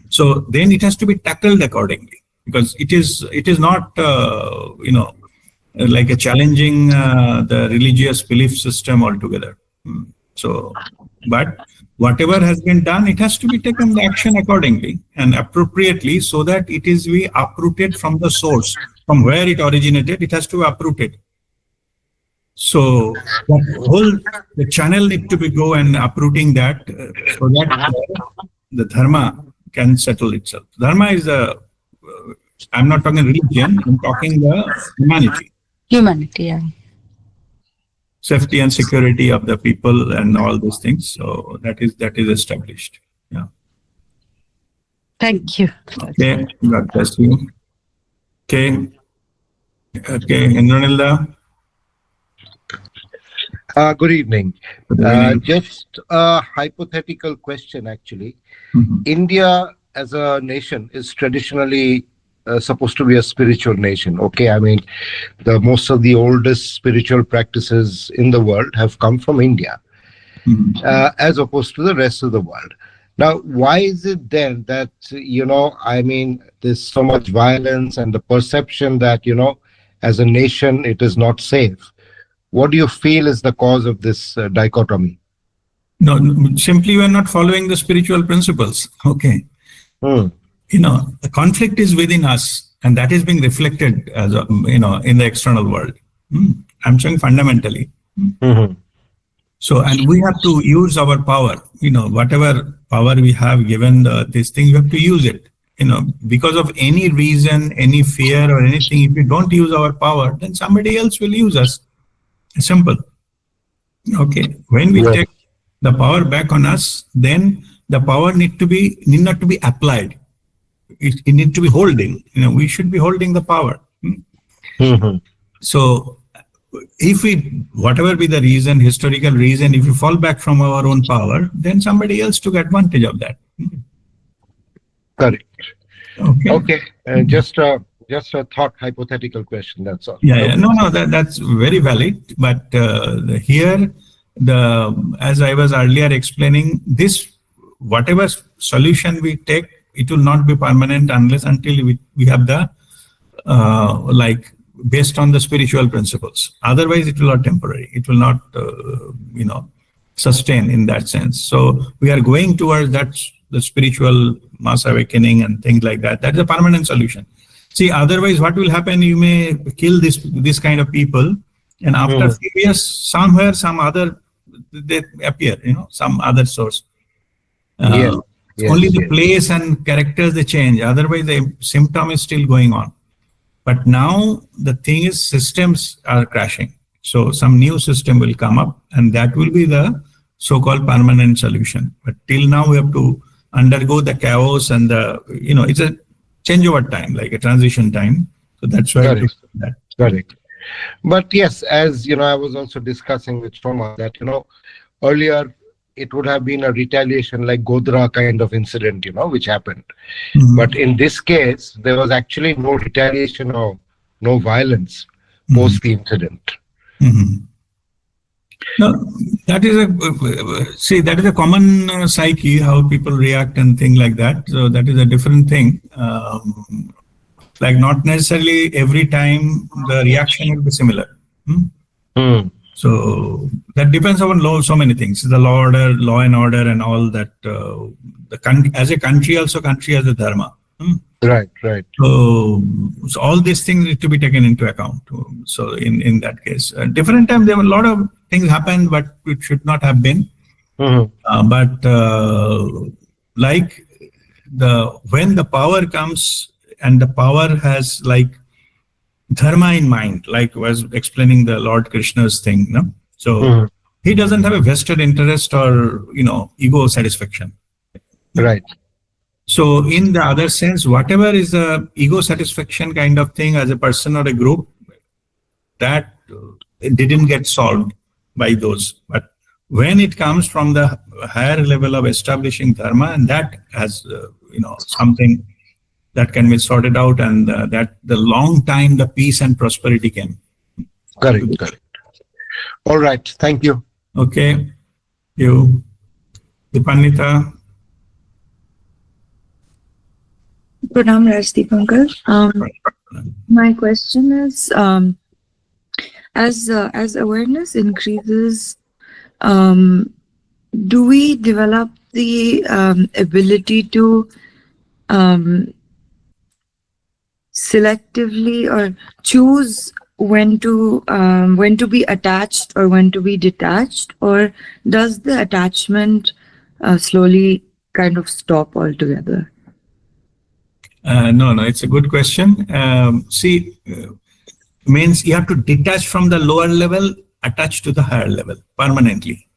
So then it has to be tackled accordingly, because it is not, like a challenging the religious belief system altogether. So, but whatever has been done, it has to be taken action accordingly and appropriately, so that it is be uprooted from the source, from where it originated. It has to be uprooted. So the channel need to be go and uprooting that, so that the dharma can settle itself. Dharma is I'm not talking religion, I'm talking the humanity. Humanity, yeah. Safety and security of the people and all these things. So that is established. Yeah. Thank you. Okay. God bless you. Okay. Okay. Indranilda. Good evening. Just a hypothetical question, actually. India as a nation is traditionally supposed to be a spiritual nation. Okay, I mean, most of the oldest spiritual practices in the world have come from India, as opposed to the rest of the world. Now, why is it then that, I mean, there's so much violence and the perception that, as a nation, it is not safe? What do you feel is the cause of this dichotomy? No, simply we are not following the spiritual principles. Okay. The conflict is within us, and that is being reflected as in the external world. I'm saying fundamentally. So, and we have to use our power. Whatever power we have given this thing, we have to use it. Because of any reason, any fear or anything, if we don't use our power, then somebody else will use us. Simple. Okay. When we take the power back on us, then the power need not to be applied. It need to be holding. We should be holding the power. So, if we, whatever be the reason, historical reason, if we fall back from our own power, then somebody else took advantage of that. Correct. Okay. Okay. Just a thought, hypothetical question. That's all. Yeah. No. That's very valid. But here, as I was earlier explaining, this whatever solution we take, it will not be permanent until we have the based on the spiritual principles. Otherwise, it will not temporary. It will not sustain in that sense. So we are going towards that, the spiritual mass awakening and things like that. That is a permanent solution. See, otherwise, what will happen? You may kill this kind of people, and after a few years, somewhere some other they appear. Some other source. Only the place and characters they change. Otherwise, the symptom is still going on. But now the thing is, systems are crashing. So some new system will come up, and that will be the so-called permanent solution. But till now, we have to undergo the chaos and it's a change over time, like a transition time. So that's why. Correct. But yes, as I was also discussing with Shoma that earlier it would have been a retaliation like Godhra kind of incident, which happened. But in this case, there was actually no retaliation or no violence post the incident. No, that is a common psyche, how people react and things like that. So that is a different thing. Like not necessarily every time the reaction will be similar. So that depends on so many things. The law and order and all that. As a country, also country has a dharma. Right. So all these things need to be taken into account. So in that case, different time there were a lot of things happened, but it should not have been. But when the power comes and the power has dharma in mind, like was explaining the Lord Krishna's thing. So he doesn't have a vested interest or ego satisfaction. Right. So in the other sense, whatever is a ego satisfaction kind of thing as a person or a group, that it didn't get solved by those. But when it comes from the higher level of establishing dharma, and that has something that can be sorted out, and that the long time the peace and prosperity came. Correct. All right. Thank you. Okay. You, Dipannita. Pranam Rajdeep uncle. My question is, as awareness increases, do we develop the ability to selectively or choose when to be attached or when to be detached, or does the attachment slowly kind of stop altogether? No, it's a good question. Means you have to detach from the lower level, attach to the higher level permanently.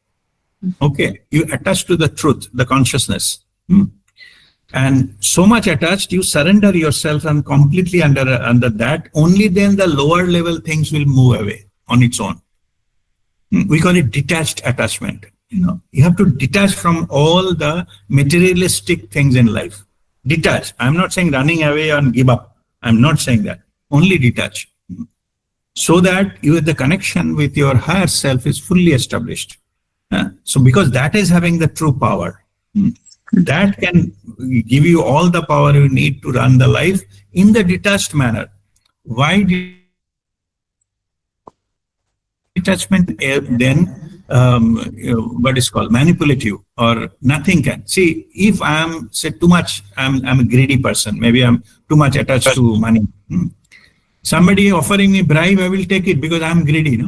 Okay, you attach to the truth, the consciousness. And so much attached, you surrender yourself and completely under that, only then the lower level things will move away on its own. We call it detached attachment. You have to detach from all the materialistic things in life. Detach. I'm not saying running away and give up. I'm not saying that. Only detach. So that the connection with your higher self is fully established. So because that is having the true power. That can give you all the power you need to run the life in the detached manner. Why detachment then what is called manipulative, or nothing can. See, if I'm too much, I'm a greedy person, maybe I'm too much attached to money. Somebody offering me bribe, I will take it because I'm greedy,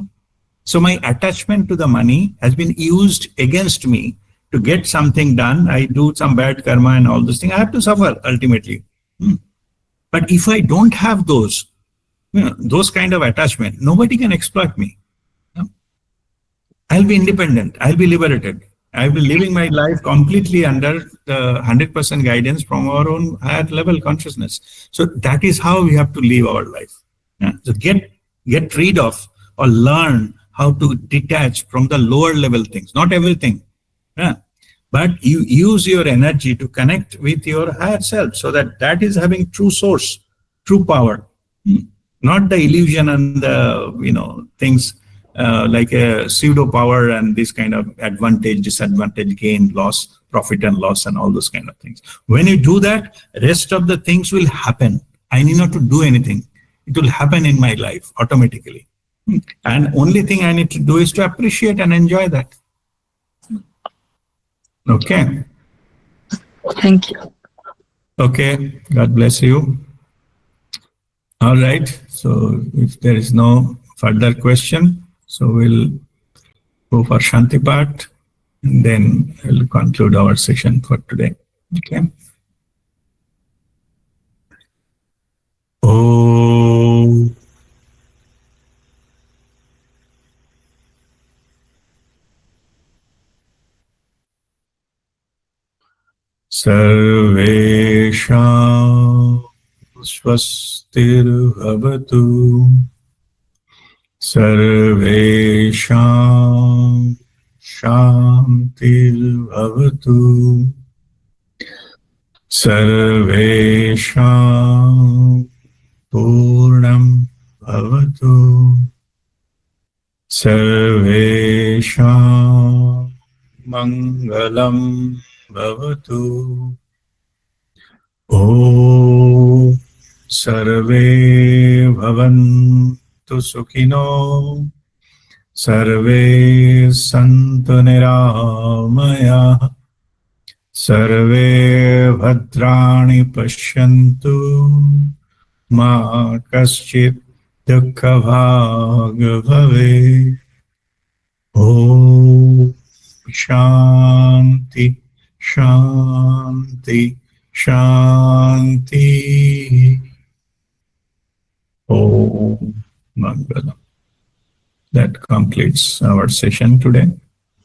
So my attachment to the money has been used against me to get something done. I do some bad karma and all those things. I have to suffer ultimately. But if I don't have those kind of attachment, nobody can exploit me. I'll be independent. I'll be liberated. I'll be living my life completely under the 100% guidance from our own higher level consciousness. So that is how we have to live our life. So get rid of or learn how to detach from the lower level things. Not everything. But you use your energy to connect with your higher self, so that is having true source, true power. Not the illusion and the things like a pseudo power and this kind of advantage, disadvantage, gain, loss, profit and loss, and all those kind of things. When you do that, rest of the things will happen. I need not to do anything. It will happen in my life automatically. And only thing I need to do is to appreciate and enjoy that. Okay. Thank you. Okay. God bless you. All right. So if there is no further question, so we'll go for Shanti part, and then we'll conclude our session for today. Okay. Oh. Sarvesham swastirbhavatu. Sarvesham shantirbhavatu. Sarvesham purnam bhavatu. Sarvesham mangalam bhavatu. Om sarve bhavantu sukhino. Sarve santu niramaya. Sarve bhadrani pashyantu. Ma kaschit dukkha bhag bhave. Om Shanti, Shanti, Shanti. Om Mangalam. That completes our session today.